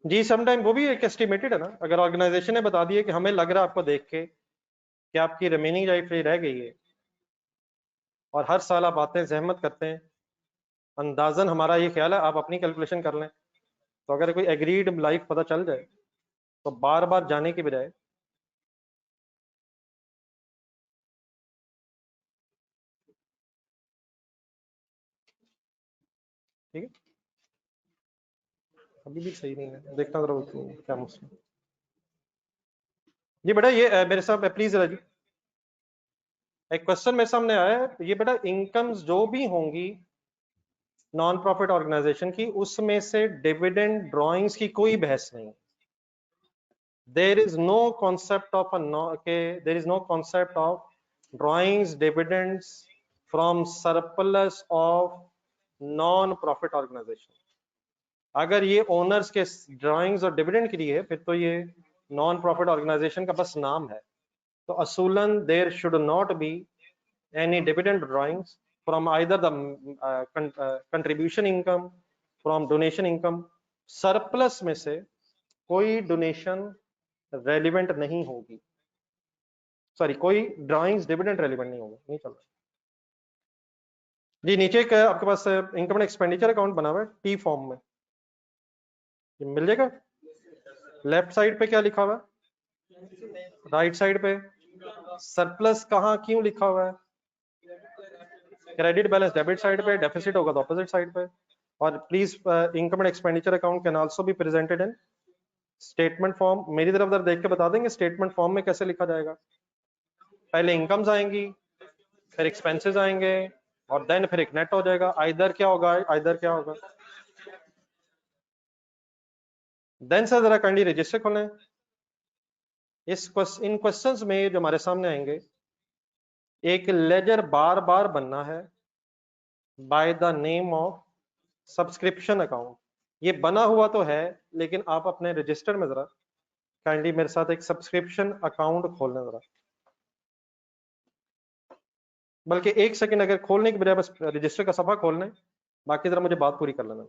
जी, समटाइम वो भी एक एस्टिमेटेड है ना, अगर ऑर्गेनाइजेशन ने बता दिया कि हमें लग रहा है आपको देख के कि आपकी रिमेनिंग लाइफ रह गई है, और हर साल आप आते हैं, जहमत करते हैं, अंदाजन हमारा ये ख्याल है, आप अपनी कैलकुलेशन कर लें, तो अगर कोई एग्रीड लाइफ पता चल जाए तो बार बार जाने की बजाय ठीक है, अभी भी सही नहीं है, देखना जरा क्या मसला। जी बेटा ये मेरे साथ प्लीज जी, एक क्वेश्चन मेरे सामने आया है, ये बेटा इनकम्स जो भी होंगी नॉन प्रॉफिट ऑर्गेनाइजेशन की, उसमें से डिविडेंड ड्रॉइंग्स की कोई बहस नहीं। there is no concept of a no, okay, there is no concept of drawings dividends from surplus of non profit organization। अगर ये ओनर्स के ड्राइंग्स और डिविडेंड के लिए है, फिर तो ये नॉन प्रॉफिट ऑर्गेनाइजेशन का बस नाम है। तो असूलन there should not be any dividend drawings from either the contribution income, from donation income. Surplus में से कोई डोनेशन रेलिवेंट नहीं होगी, सॉरी कोई ड्राइंग्स डिविडेंड रेलिवेंट नहीं होगा, नहीं चल रहा जी। नीचे एक आपके पास इनकम एंड एक्सपेंडिचर अकाउंट बना हुआ है टी फॉर्म में, ये मिल जाएगा। लेफ्ट साइड पे क्या लिखा हुआ है, राइट साइड पे सरप्लस कहाँ क्यों लिखा हुआ है, क्रेडिट बैलेंस डेबिट साइड पे, डेफिसिट होगा तो ऑपोजिट साइड पे। और please income and expenditure account can also be presented in statement form. मेरी तरफ उधर देख के बता देंगे स्टेटमेंट फॉर्म में कैसे लिखा जाएगा। पहले इनकम्स आएंगी, फिर एक्सपेंसेस आएंगे, और देन फिर एक नेट हो जाएगा। आइदर क्या होगा, आइदर क्या होगा। देन सर जरा काइंडली रजिस्टर खोलें। इन क्वेश्चंस में जो हमारे सामने आएंगे, एक लेजर बार बार बनना है by the name of subscription account. ये बना हुआ तो है, लेकिन आप अपने रजिस्टर में जरा काइंडली मेरे साथ एक सब्सक्रिप्शन अकाउंट खोलना जरा, बल्कि एक सेकंड अगर खोलने की बजाय बस रजिस्टर का सफा खोलने, बाकी जरा मुझे बात पूरी कर लेना।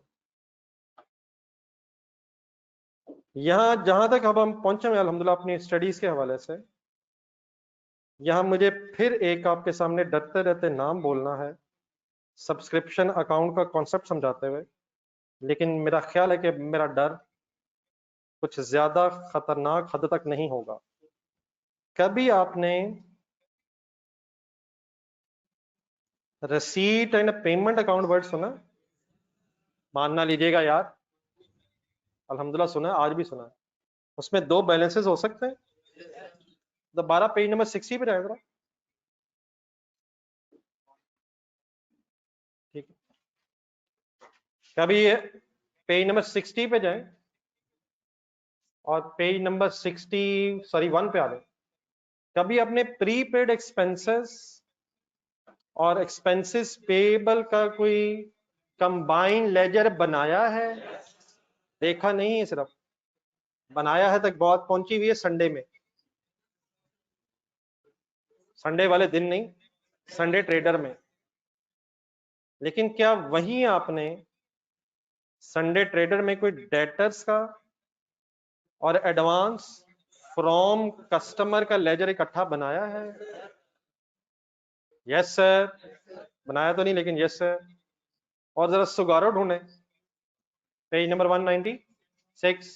यहाँ जहां तक अब हम पहुंचे हैं अल्हम्दुलिल्लाह अपनी स्टडीज के हवाले से, यहाँ मुझे फिर एक आपके सामने डरते डरते नाम बोलना है सब्सक्रिप्शन अकाउंट का कॉन्सेप्ट समझाते हुए, लेकिन मेरा ख्याल है कि मेरा डर कुछ ज्यादा खतरनाक हद तक नहीं होगा। कभी आपने receipt and payment account word सुना? मानना लीजिएगा यार, अल्हम्दुलिल्लाह सुना है, आज भी सुना है। उसमें दो बैलेंसेस हो सकते हैं। दोबारा पेज नंबर 60 पे जाए जरा, ठीक है। कभी पेज नंबर 60 पे जाए और पेज नंबर 1 पे आ जाए। कभी आपने प्रीपेड एक्सपेंसेस और एक्सपेंसेस पेएबल का कोई कंबाइन लेजर बनाया है? देखा नहीं है, सिर्फ बनाया है तक बहुत पहुंची हुई है संडे में, संडे वाले दिन नहीं, संडे ट्रेडर में। लेकिन क्या वही आपने संडे ट्रेडर में कोई डेटर्स का और एडवांस फ्रॉम कस्टमर का लेजर इकट्ठा बनाया है? यस सर, बनाया तो नहीं लेकिन यस सर। और जरा सुगारो ढूंढे, पेज नंबर 196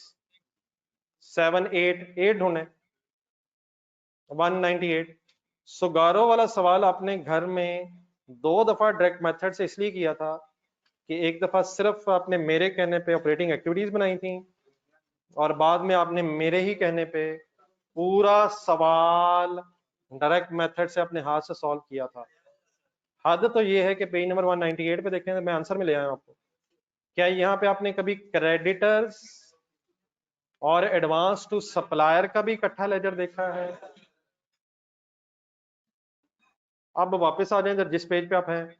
788 ढूंढे, 198। सुगारो वाला सवाल आपने घर में 2 दफा डायरेक्ट मेथड से इसलिए किया था कि एक दफा सिर्फ आपने मेरे कहने पे ऑपरेटिंग एक्टिविटीज बनाई थी, और बाद में आपने मेरे ही कहने पे पूरा सवाल डायरेक्ट मेथड से अपने हाथ से सॉल्व किया था। हद तो ये है कि पेज नंबर 198 पे देखें, मैं आंसर में ले आया आपको। क्या यहाँ पे आपने कभी क्रेडिटर्स और एडवांस टू सप्लायर का भी इकट्ठा लेजर देखा है? अब वापस आ जाए जिस पेज पे आप हैं।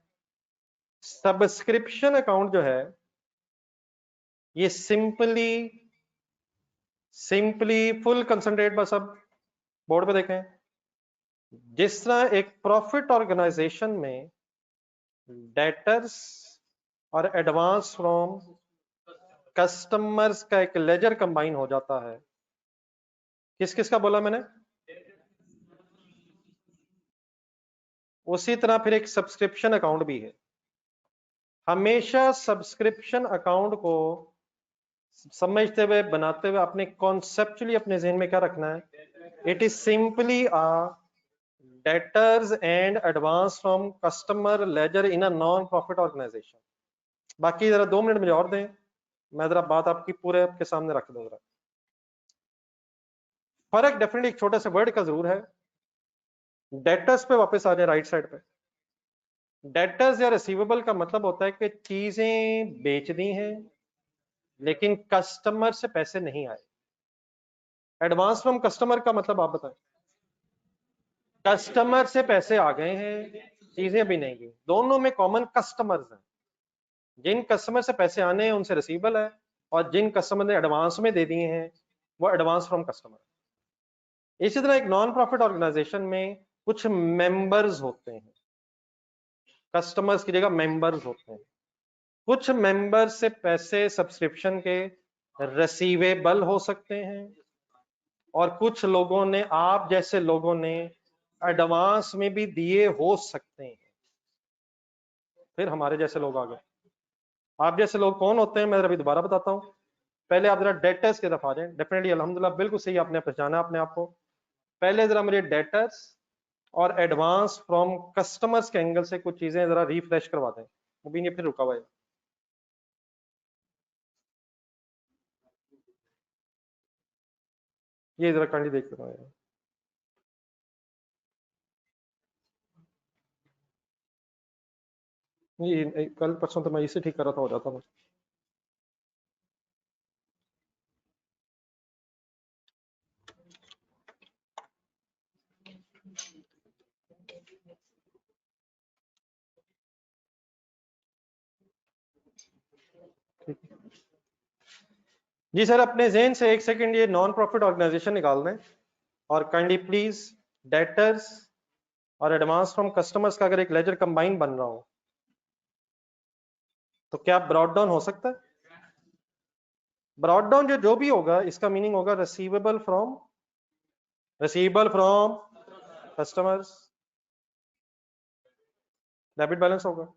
सब्सक्रिप्शन अकाउंट जो है, ये सिंपली सिंपली फुल कंसंट्रेट, बस अब बोर्ड पे देखें। जिस तरह एक प्रॉफिट ऑर्गेनाइजेशन में डेटर्स और एडवांस फ्रॉम कस्टमर्स का एक लेजर कंबाइन हो जाता है, किस किस का बोला मैंने, उसी तरह फिर एक सब्सक्रिप्शन अकाउंट भी है। हमेशा सब्सक्रिप्शन अकाउंट को समझते हुए, बनाते हुए, अपने कॉन्सेप्चुअली अपने जहन में क्या रखना है, it is simply a debtors and advance from customer ledger in a non profit organisation. बाकी जरा 2 मिनट मुझे और दें, मैं जरा बात आपकी पूरे आपके सामने रख दूं। जरा फर्क डेफिनेटली एक छोटे से वर्ड का जरूर है। डेटर्स पे वापस आ जाए, राइट साइड पे। डेटर्स या रिसीवेबल का मतलब होता है कि चीजें बेच दी हैं लेकिन कस्टमर से पैसे नहीं आए। एडवांस फ्रॉम कस्टमर का मतलब आप बताएं। कस्टमर से पैसे आ गए हैं, चीजें भी नहीं गई। दोनों में कॉमन कस्टमर्स हैं। जिन कस्टमर से पैसे आने हैं उनसे रिसीवेबल है, और जिन कस्टमर ने एडवांस में दे दिए हैं वो एडवांस फ्रॉम कस्टमर। इसी तरह एक नॉन प्रॉफिट ऑर्गेनाइजेशन में कुछ मेंबर्स होते हैं, कस्टमर्स की जगह मेंबर्स होते हैं। कुछ मेंबर्स से पैसे सब्सक्रिप्शन के रिसीवेबल हो सकते हैं, और कुछ लोगों ने, आप जैसे लोगों ने, एडवांस में भी दिए हो सकते हैं। फिर हमारे जैसे लोग आ गए। आप जैसे लोग कौन होते हैं, मैं अभी दोबारा बताता हूं। पहले आप जरा डेटर्स की तरफ आ जाएं। डेफिनेटली अल्हम्दुलिल्लाह बिल्कुल सही आपने पहचाना अपने आप को। पहले जरा मुझे डेटर्स और एडवांस फ्रॉम कस्टमर्स के एंगल से कुछ चीजें जरा रिफ्रेश करवा दें। मुबीन ये फिर रुका हुआ है। ये जरा काइंडली देख लो यार। ये कल परसों तो मैं इसे ठीक कर रहा था, हो जाता बस। जी सर, अपने जहन से एक सेकंड ये नॉन प्रॉफिट ऑर्गेनाइजेशन निकाल दें, और काइंडली प्लीज डेटर्स और एडवांस फ्रॉम कस्टमर्स का अगर एक लेजर कंबाइन बन रहा हो तो क्या ब्रॉड डाउन हो सकता है? ब्रॉड डाउन जो भी होगा, इसका मीनिंग होगा receivable from customers, debit balance होगा।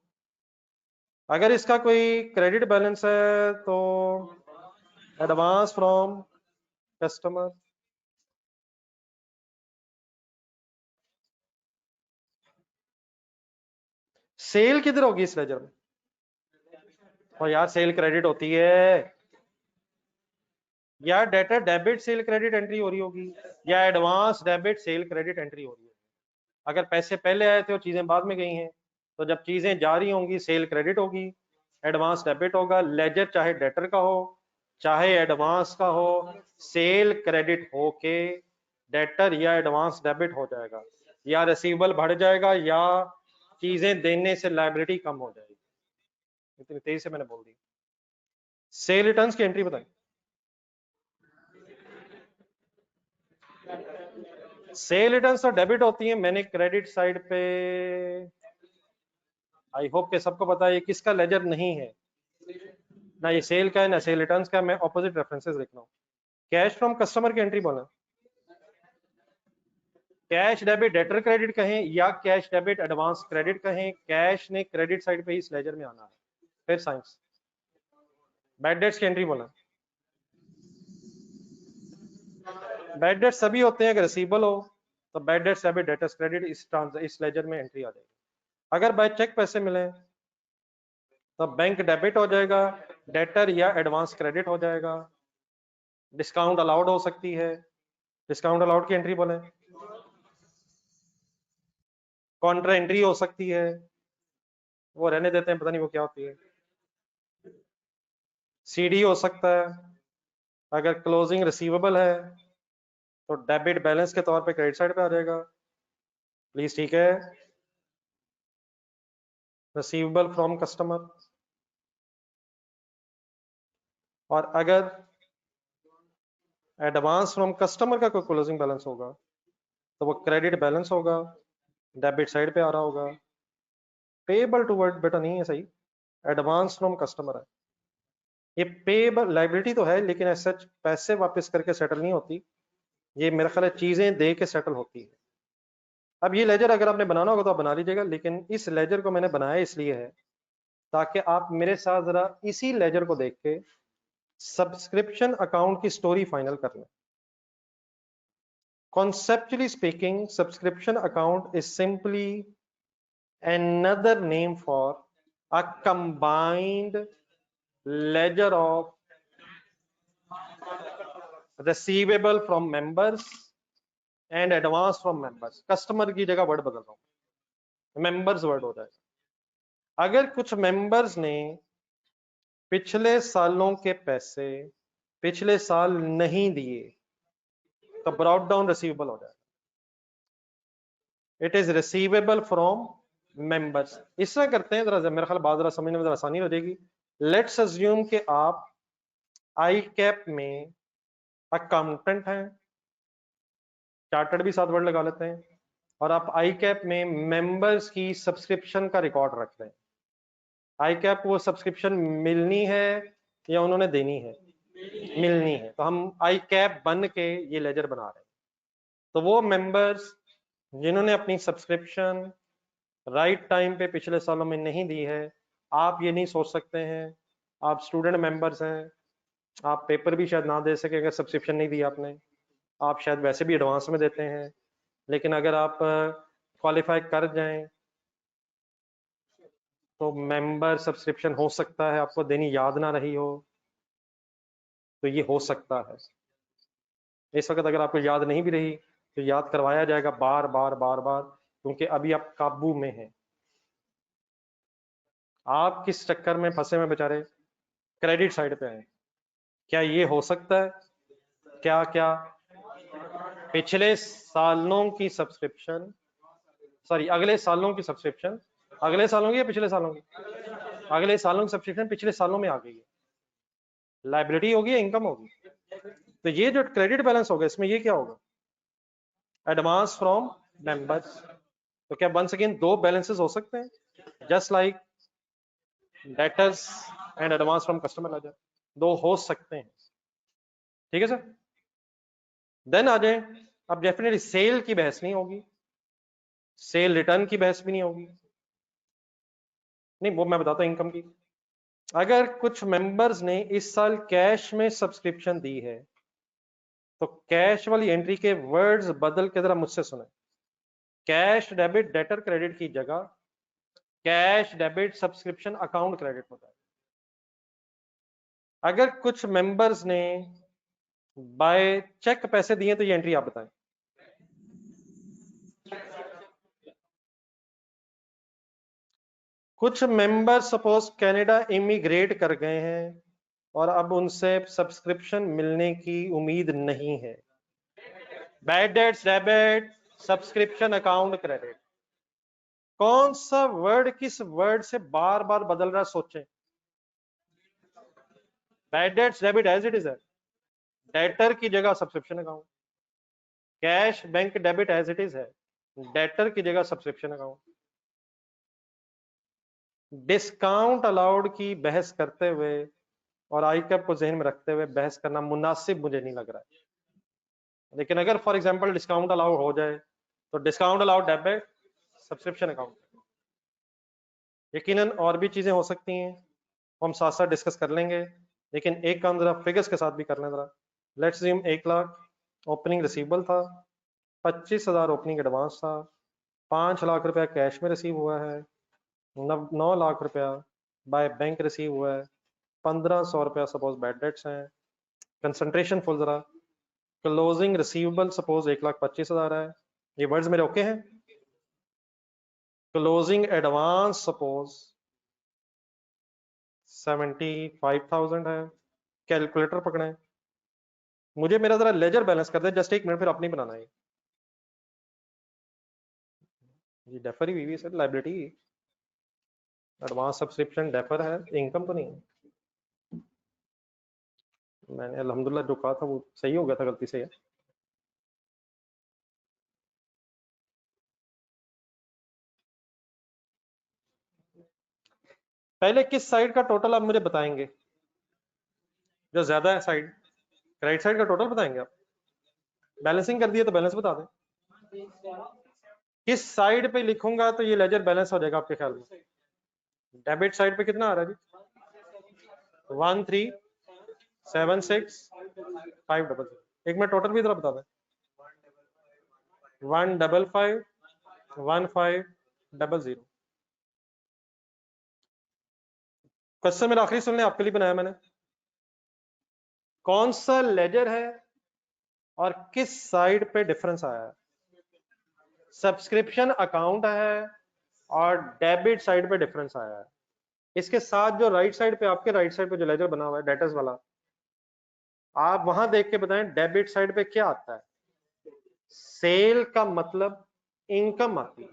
अगर इसका कोई क्रेडिट बैलेंस है तो एडवांस फ्रॉम कस्टमर। सेल किधर होगी इस लेजर में? और यार सेल क्रेडिट होती है, या debtor debit cell credit entry हो रही होगी, या advance debit cell credit entry हो रही है। अगर पैसे पहले आए थे और चीजें बाद में गई हैं, तो जब चीजें जारी होंगी सेल क्रेडिट होगी, एडवांस डेबिट होगा। लेजर चाहे डेटर का हो चाहे एडवांस का हो, सेल क्रेडिट होके डेटर या एडवांस डेबिट हो जाएगा, या रिसीवेबल बढ़ जाएगा, या चीजें देने से लायबिलिटी कम हो जाएगी। इतनी तेजी से मैंने बोल दी। सेल रिटर्न्स की एंट्री बताएं। सेल रिटर्न्स तो डेबिट होती है। मैंने क्रेडिट साइड पे, आई होप के सबको पता है ये किसका लेजर नहीं है, ना ये सेल का है ना सेल रिटर्न्स का। मैं ऑपोजिट रेफरेंसेस लिख रहा हूँ। कैश फ्रॉम कस्टमर की एंट्री बोला, कैश डेबिट डेटर क्रेडिट कहें या कैश डेबिट एडवांस क्रेडिट कहें, कैश ने क्रेडिट साइड पे इस लेजर में आना है। फिर साइंस बैड डेट्स की एंट्री बोला। बैड डेट्स सभी होते हैं, अगर रिसीवेबल हो तो bad debts debit debtors credit इस लेजर में एंट्री आ जाएगी। अगर बाय चेक पैसे मिले तो बैंक डेबिट हो जाएगा, डेटर या एडवांस क्रेडिट हो जाएगा। डिस्काउंट अलाउड हो सकती है, डिस्काउंट अलाउड की एंट्री बोले। कॉन्ट्रा एंट्री हो सकती है, वो रहने देते हैं, पता नहीं वो क्या होती है। सीडी हो सकता है। अगर क्लोजिंग रिसीवेबल है तो डेबिट बैलेंस के तौर पे क्रेडिट साइड पे आ जाएगा। प्लीज ठीक है। रिसीवेबल फ्रॉम कस्टमर, और अगर एडवांस फ्रॉम कस्टमर का कोई क्लोजिंग बैलेंस होगा तो वो क्रेडिट बैलेंस होगा, डेबिट साइड पे आ रहा होगा। पेएबल टुवर्ड बेटा नहीं है सही, एडवांस फ्रॉम कस्टमर है। ये पेएबल लाइबिलिटी तो है लेकिन ऐसा पैसे वापस करके सेटल नहीं होती, ये मेरा ख्याल है चीजें दे के सेटल होती है। अब ये लेजर अगर आपने बनाना होगा तो आप बना लीजिएगा, लेकिन इस लेजर को मैंने बनाया इसलिए है ताकि आप मेरे साथ जरा इसी लेजर को देख के सब्सक्रिप्शन अकाउंट की स्टोरी फाइनल कर लें। Conceptually speaking, subscription account is simply another name for a combined ledger of receivable from members and advance from members. Customer की जगह वर्ड बदल रहा हूं, members वर्ड हो जाएगा। अगर कुछ members ने पिछले सालों के पैसे पिछले साल नहीं दिए तो ब्रॉट डाउन रिसीवेबल हो जाएगा। It is receivable from members. इस तरह करते हैं, जरा मेरा ख्याल बात जरा समझने में जरा आसानी हो जाएगी। लेट्स अज्यूम कि आप आई कैप में अकाउंटेंट हैं, चार्टर्ड भी साथ वर्ड लगा लेते हैं, और आप आई कैप में मेंबर्स की सब्सक्रिप्शन का रिकॉर्ड रख रहे हैं। आई कैप वो सब्सक्रिप्शन मिलनी है या उन्होंने देनी है? मिलनी है, तो हम आई कैप बन के ये लेजर बना रहे हैं। तो वो मेंबर्स जिन्होंने अपनी सब्सक्रिप्शन राइट टाइम पे पिछले सालों में नहीं दी है, आप ये नहीं सोच सकते हैं आप स्टूडेंट मेंबर्स हैं, आप पेपर भी शायद ना दे सके अगर सब्सक्रिप्शन नहीं दी आपने, आप शायद वैसे भी एडवांस में देते हैं, लेकिन अगर आप क्वालिफाई कर जाएं तो मेंबर सब्सक्रिप्शन हो सकता है आपको देनी याद ना रही हो, तो ये हो सकता है। इस वक्त अगर आपको याद नहीं भी रही तो याद करवाया जाएगा बार बार बार बार, क्योंकि अभी आप काबू में हैं। आप किस चक्कर में फंसे हुए बेचारे, क्रेडिट साइड पे हैं। क्या ये हो सकता है? क्या क्या पिछले सालों की सब्सक्रिप्शन, सॉरी अगले सालों की सब्सक्रिप्शन, अगले सालों की या पिछले सालों की? अगले सालों की सब्सक्रिप्शन पिछले सालों में आ गई है, लाइबिलिटी होगी या इनकम होगी? तो ये जो क्रेडिट बैलेंस होगा इसमें ये क्या होगा? Advance from members. तो क्या वंस अगेन दो बैलेंसेस हो सकते हैं, just like debtors and advance from customer ledger, दो हो सकते हैं। ठीक है सर। देन आ जाए, अब डेफिनेटली सेल की बहस नहीं होगी, सेल रिटर्न की बहस भी नहीं होगी, नहीं वो मैं बताता हूं इनकम की। अगर कुछ मेंबर्स ने इस साल कैश में सब्सक्रिप्शन दी है तो कैश वाली एंट्री के वर्ड्स बदल के जरा मुझसे सुने। कैश डेबिट डेटर क्रेडिट की जगह cash debit subscription account credit होता है। अगर कुछ मेंबर्स ने बाय चेक पैसे दिए तो ये एंट्री आप बताएं। कुछ मेंबर सपोज कनाडा इमिग्रेट कर गए हैं और अब उनसे सब्सक्रिप्शन मिलने की उम्मीद नहीं है, bad debts debit subscription account credit. कौन सा वर्ड किस वर्ड से बार बार बदल रहा है सोचें। Bad debts debit as it is है, डेटर की जगह subscription account, cash bank debit as it is है, डेटर की जगह सब्सक्रिप्शन अकाउंट। डिस्काउंट अलाउड की बहस करते हुए और आईकैप को जहन में रखते हुए बहस करना मुनासिब मुझे नहीं लग रहा है, लेकिन अगर फॉर एग्जांपल डिस्काउंट अलाउ हो जाए तो discount allowed debit subscription account. यकीनन और भी चीजें हो सकती हैं, हम साथ साथ डिस्कस कर लेंगे, लेकिन एक काम जरा फिगर्स के साथ भी कर लें जरा। Let's assume 1 lakh opening receivable था, 25,000 ओपनिंग एडवांस था, 5 लाख रुपया कैश में रिसीव हुआ है, 9 लाख रुपया बाय बैंक रिसीव हुआ है, 1500 रुपया सपोज बैड डेट्स हैं। कंसंट्रेशन फुल जरा, क्लोजिंग रिसीवेबल सपोज 1,25,000 है, ये वर्ड्स मेरे ओके हैं। क्लोजिंग एडवांस सपोज 75,000 है, कैलकुलेटर पकड़े, मुझे मेरा जरा लेजर बैलेंस कर दे, जस्ट 1 मिनट, फिर अपनी बनाना है। ये डेफर ही हुई sir, liability advance subscription defer है, इनकम तो नहीं है। मैंने अल्हम्दुलिल्लाह जो कहा था वो सही हो गया था गलती से। पहले किस साइड का टोटल आप मुझे बताएंगे, जो ज्यादा है साइड, राइट साइड का टोटल बताएंगे आप? बैलेंसिंग कर दिया तो बैलेंस बता दें। किस साइड पे लिखूंगा तो ये लेजर बैलेंस हो जाएगा आपके ख्याल में? डेबिट साइड पे कितना आ रहा है जी? 1376500। एक मिनट टोटल भी जरा बता दें। 1551500। क्वेश्चन मेरा आखिरी सुन लें, आपके लिए बनाया मैंने। कौन सा लेजर है और किस साइड पे डिफरेंस आया है? सब्सक्रिप्शन अकाउंट है और डेबिट साइड पे डिफरेंस आया है। इसके साथ जो राइट साइड पे, आपके राइट साइड पे जो लेजर बना हुआ है डेटर्स वाला, आप वहां देख के बताएं डेबिट साइड पे क्या आता है। सेल का मतलब इनकम आती है।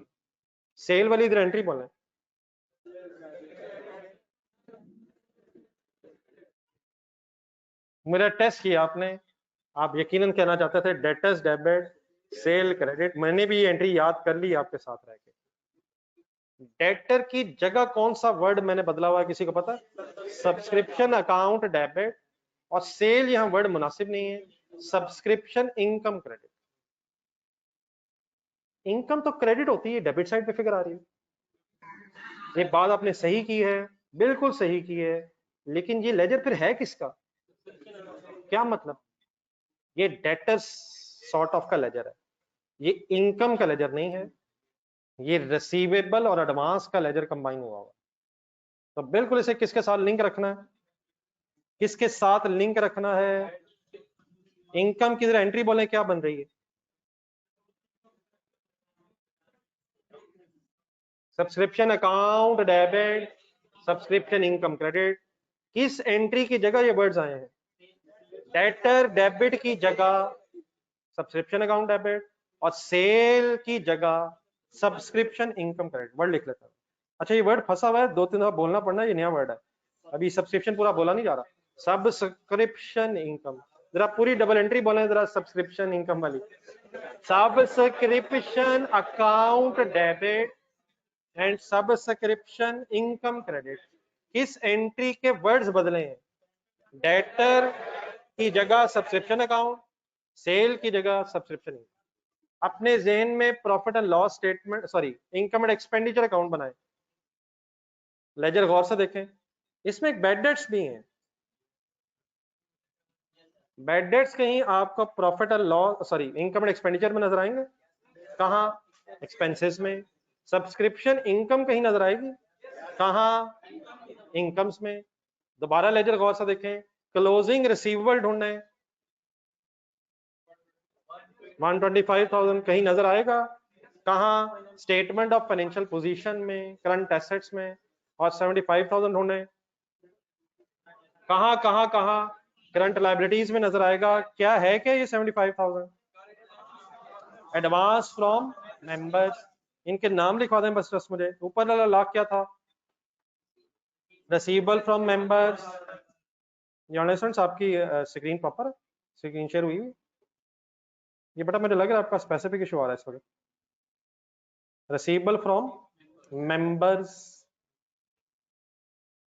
सेल वाली इधर एंट्री बोले। मेरा टेस्ट किया आपने, आप यकीनन कहना चाहते थे डेटर्स डेबिट सेल क्रेडिट। मैंने भी ये एंट्री याद कर ली आपके साथ रह के। डेटर की जगह कौन सा वर्ड मैंने बदला हुआ है, किसी को पता है? सब्सक्रिप्शन अकाउंट डेबिट, और सेल यहां वर्ड मुनासिब नहीं है, सब्सक्रिप्शन इनकम क्रेडिट। इनकम तो क्रेडिट होती है, डेबिट साइड पे फिगर आ रही है। ये बात आपने सही की है, बिल्कुल सही की है, लेकिन ये लेजर फिर है किसका? क्या मतलब? ये डेटर्स सॉर्ट ऑफ का लेजर है, ये इनकम का लेजर नहीं है, ये रिसीवेबल और एडवांस का लेजर कंबाइन हुआ हुआ। तो बिल्कुल इसे किसके साथ लिंक रखना है? किसके साथ लिंक रखना है? इनकम की एंट्री बोले क्या बन रही है? Subscription account debit, subscription income credit. किस एंट्री की जगह ये वर्ड्स आए हैं? डेटर डेबिट की जगह सब्सक्रिप्शन अकाउंट डेबिट, और सेल की जगह सब्सक्रिप्शन इनकम क्रेडिट। वर्ड लिख लेता हूं। अच्छा ये वर्ड फंसा हुआ है, दो तीन दफा बोलना पड़ना, ये नया वर्ड है, अभी सब्सक्रिप्शन पूरा बोला नहीं जा रहा। सब्सक्रिप्शन इनकम, जरा पूरी डबल एंट्री बोले जरा सब्सक्रिप्शन इनकम वाली। Subscription account debit and subscription income credit. किस एंट्री के वर्ड्स बदले हैं? डेटर की जगह सब्सक्रिप्शन अकाउंट, सेल की जगह सब्सक्रिप्शन। अपने जेहन में profit and loss statement, sorry income and expenditure account बनाए, लेजर गौर से देखें, इसमें एक बैड डेट्स भी हैं। बैड डेट्स कहीं आपको profit and loss, sorry income and expenditure में नजर आएंगे? कहाँ? एक्सपेंसेस में। सब्सक्रिप्शन इनकम कहीं नजर आएगी? कहाँ? इनकम्स में। दोबारा लेजर गौर से देखें, क्लोजिंग रिसीवेबल ढूंढना है, 125,000 कहीं नजर आएगा? कहाँ? स्टेटमेंट ऑफ फाइनेंशियल पोजीशन में, करंट एसेट्स में, और 75,000 ढूंढे। कहाँ कहाँ कहाँ? करंट लाइबिलिटीज में नजर आएगा। क्या है क्या ये 75,000? Advance from members. इनके नाम लिखवा दें बस बस मुझे। ऊपर वाला लाख क्या था? Receivable from members. स्टूडेंट्स आपकी स्क्रीन प्रॉपर है, स्क्रीन शेयर हुई? ये बेटा मुझे लग रहा है आपका स्पेसिफिक इशू आ रहा है इस वक्त। Receivable from members,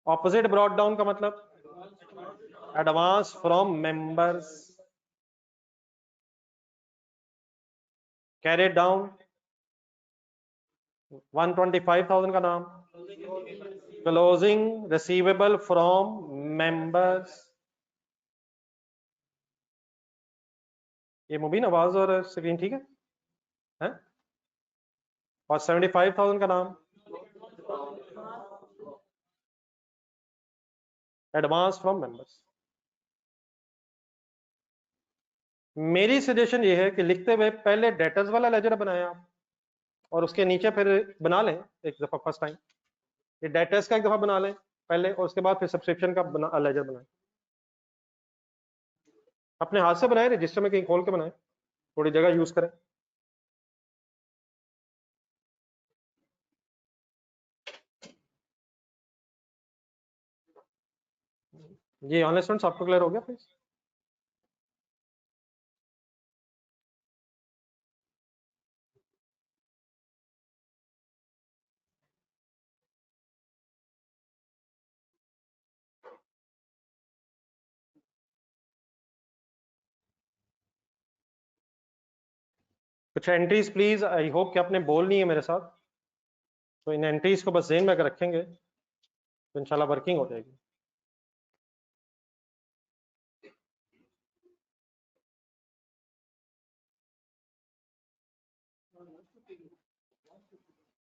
opposite brought down का मतलब advance from members, carried down 125,000 का नाम, क्लोजिंग रिसीवेबल फ्रॉम मेंबर्स। ये मुबीन आवाज और स्क्रीन ठीक है? और 75,000 का नाम एडवांस फ्रॉम मेंबर्स। मेरी सजेशन ये है कि लिखते हुए पहले डेटर्स वाला लेजर बनाएं आप, और उसके नीचे फिर बना लें एक दफा फर्स्ट टाइम, ये डेटर्स का एक दफा बना लें पहले, और उसके बाद फिर सब्सक्रिप्शन का लेजर बनाएं। अपने हाथ से बनाएं, रजिस्टर में कहीं खोल के बनाएं, थोड़ी जगह यूज करें। ये ऑनलाइन स्टूडेंट्स आपको क्लियर हो गया प्लीज? कुछ एंट्रीज प्लीज, आई होप कि आपने बोलनी है मेरे साथ, तो इन एंट्रीज को बस ज़हन में अगर रखेंगे तो इंशाल्लाह वर्किंग हो जाएगी।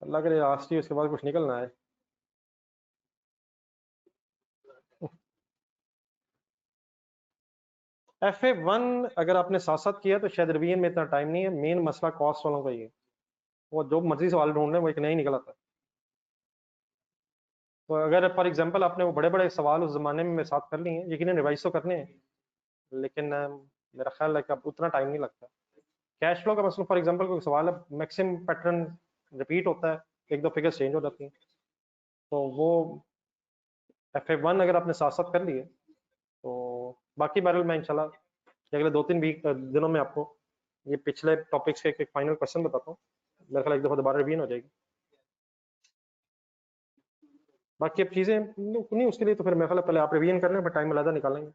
अल्लाह करे लास्ट ही उसके बाद कुछ निकलना है। FA1 अगर आपने साथ साथ किया तो शायद रिवीजन में इतना टाइम नहीं है, मेन मसला कॉस्ट वालों का ही है, वो जो मर्जी सवाल ढूंढ रहे हैं वो एक नहीं निकल आता। तो अगर फॉर एग्जांपल आपने वो बड़े बड़े सवाल उस जमाने में साथ कर लिए हैं, यकीनन रिवाइज तो करने हैं, लेकिन मेरा ख्याल है कि अब उतना टाइम नहीं लगता। कैश फ्लो का मसला फॉर एग्जांपल कोई सवाल है, मैक्सिमम पैटर्न रिपीट होता है, एक दो फिगर्स चेंज हो जाती हैं, तो वो FA1 अगर आपने साथ साथ कर लिए तो बाकी बैरल मैं इंशाल्लाह अगले 2-3 वीक दिनों में आपको ये पिछले टॉपिक्स के एक फाइनल क्वेश्चन बताता हूँ, मेरे ख्याल एक दफा दोबारा रिवीजन हो जाएगी। बाकी अब चीजें नहीं उसके लिए तो फिर मेरे ख्याल पहले आप रिवीजन करना है, फिर टाइम अलग निकालेंगे।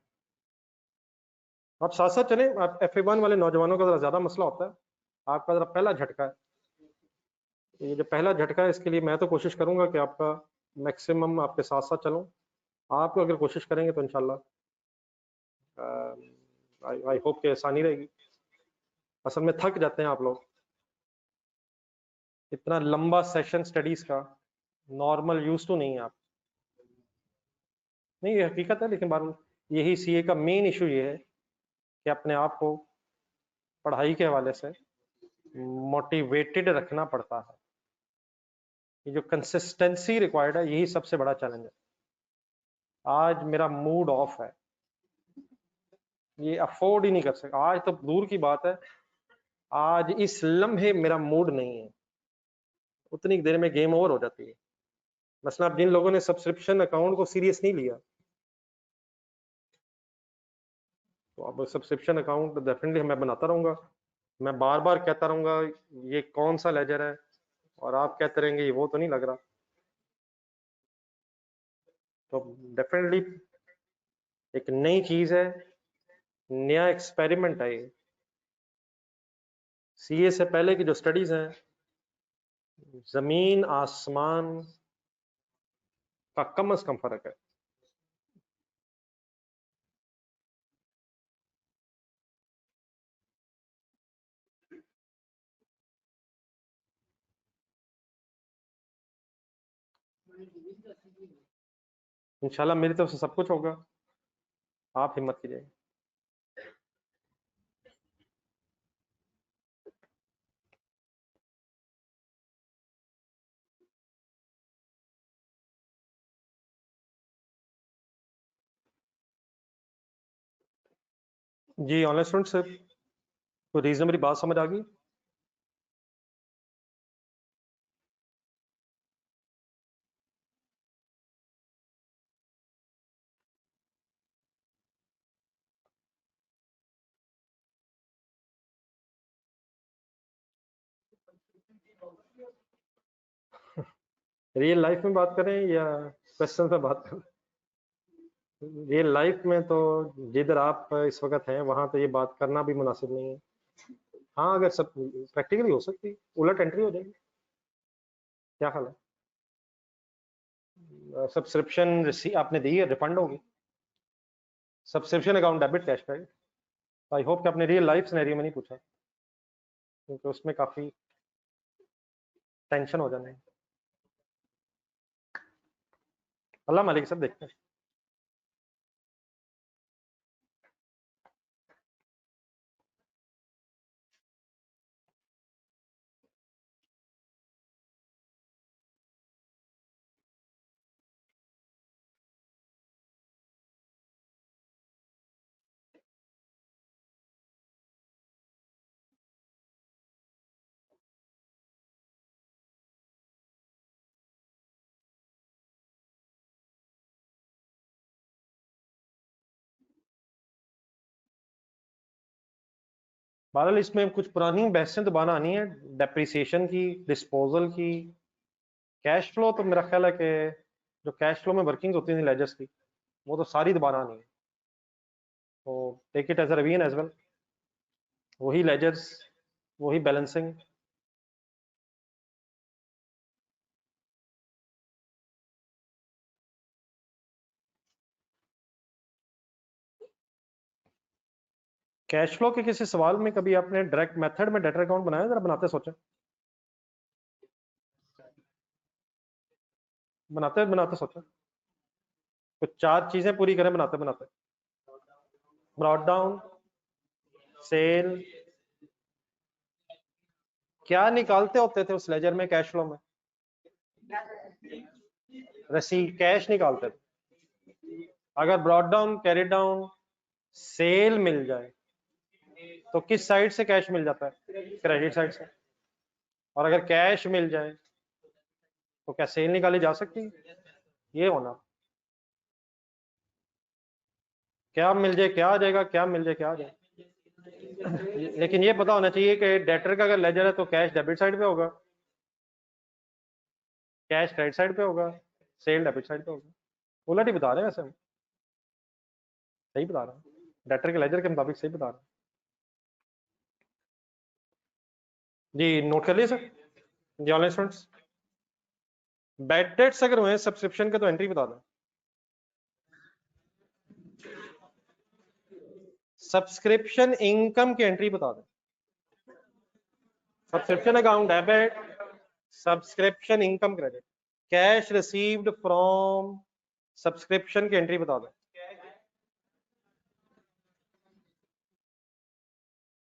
आप साथ साथ चलें। आप FA1 वाले नौजवानों का जरा ज्यादा मसला होता है, आपका जरा पहला झटका है, ये जो पहला झटका है इसके लिए मैं तो कोशिश करूंगा कि आपका मैक्सिमम आपके साथ साथ चलूं। आप अगर कोशिश करेंगे तो इंशाल्लाह आई होप कि आसानी रहेगी। असल में थक जाते हैं आप लोग, इतना लंबा सेशन स्टडीज का नॉर्मल यूज टू नहीं है आप। नहीं ये हकीकत है, लेकिन बार यही CA का मेन इशू ये है कि अपने आप को पढ़ाई के हवाले से मोटिवेटेड रखना पड़ता है। ये जो कंसिस्टेंसी रिक्वायर्ड है यही सबसे बड़ा चैलेंज है। आज मेरा मूड ऑफ है, ये अफोर्ड ही नहीं कर सकता, आज तो दूर की बात है, आज इस लम्हे मेरा मूड नहीं है, उतनी देर में गेम ओवर हो जाती है। मसला अब जिन लोगों ने सब्सक्रिप्शन अकाउंट को सीरियस नहीं लिया, तो अब सब्सक्रिप्शन अकाउंट डेफिनेटली मैं बनाता रहूंगा, मैं बार बार कहता रहूंगा ये कौन सा लेजर है, और आप कहते रहेंगे ये वो तो नहीं लग रहा। तो डेफिनेटली एक नई चीज है, नया एक्सपेरिमेंट है ये। CA से पहले की जो स्टडीज हैं, जमीन आसमान का कम से कम फर्क है। इंशाल्लाह मेरी तरफ से सब कुछ होगा, आप हिम्मत कीजिए। जी ऑनलाइन स्टूडेंट से कोई रीजनेबल बात समझ आ गई? रियल लाइफ में बात करें या क्वेश्चन पे बात करें? रियल लाइफ में तो जिधर आप इस वक्त हैं वहां तो ये बात करना भी मुनासिब नहीं है। हाँ अगर सब प्रैक्टिकली हो सकती, उलट एंट्री हो जाएगी। क्या ख्याल है? सब्सक्रिप्शन आपने दी है, रिफंड होगी। Subscription account debit cash credit. I hope कि आपने रियल लाइफ सिनेरियो में नहीं पूछा, क्योंकि उसमें काफी टेंशन हो जाने। अल्लाह मालिक सब देखते हैं। बहरहाल इसमें कुछ पुरानी बहसें दोबारा आनी है, डेप्रिसिएशन की, डिस्पोजल की, कैश फ्लो। तो मेरा ख्याल है कि जो कैश फ्लो में वर्किंग होती थी लेजर्स की, वो तो सारी दोबारा आनी है, तो take it as a revision as well. वही लेजर्स वही बैलेंसिंग। कैश फ्लो के किसी सवाल में कभी आपने डायरेक्ट मेथड में डेटर अकाउंट बनाया? जरा बनाते सोचें, बनाते सोचें, कुछ 4 चीजें पूरी करें बनाते बनाते। ब्रॉट डाउन, सेल, क्या निकालते होते थे उस लेजर में कैश फ्लो में? रसीद, कैश निकालते थे। अगर brought down, carry down, sale मिल जाए तो किस साइड से कैश मिल जाता है? क्रेडिट साइड से। और अगर कैश मिल जाए तो क्या सेल निकाली जा सकती है? ये होना, क्या मिल जाए क्या आ जाएगा, क्या मिल जाए क्या आ जाए। लेकिन ये पता होना चाहिए कि डेटर का अगर लेजर है तो कैश डेबिट साइड पे होगा, कैश क्रेडिट साइड पे होगा, सेल डेबिट साइड पे होगा। उलट ही बता रहे हैं वैसे हम, सही बता रहे हैं, डेटर के लेजर के मुताबिक सही बता रहे हैं जी। नोट कर लिए सर जी ऑनलाइन स्टूडेंट्स? बैड डेट्स अगर हुए सब्सक्रिप्शन के तो एंट्री बता दें। सब्सक्रिप्शन इनकम की एंट्री बता दें। Subscription account debit, subscription income credit, cash received from subscription की एंट्री बता दें।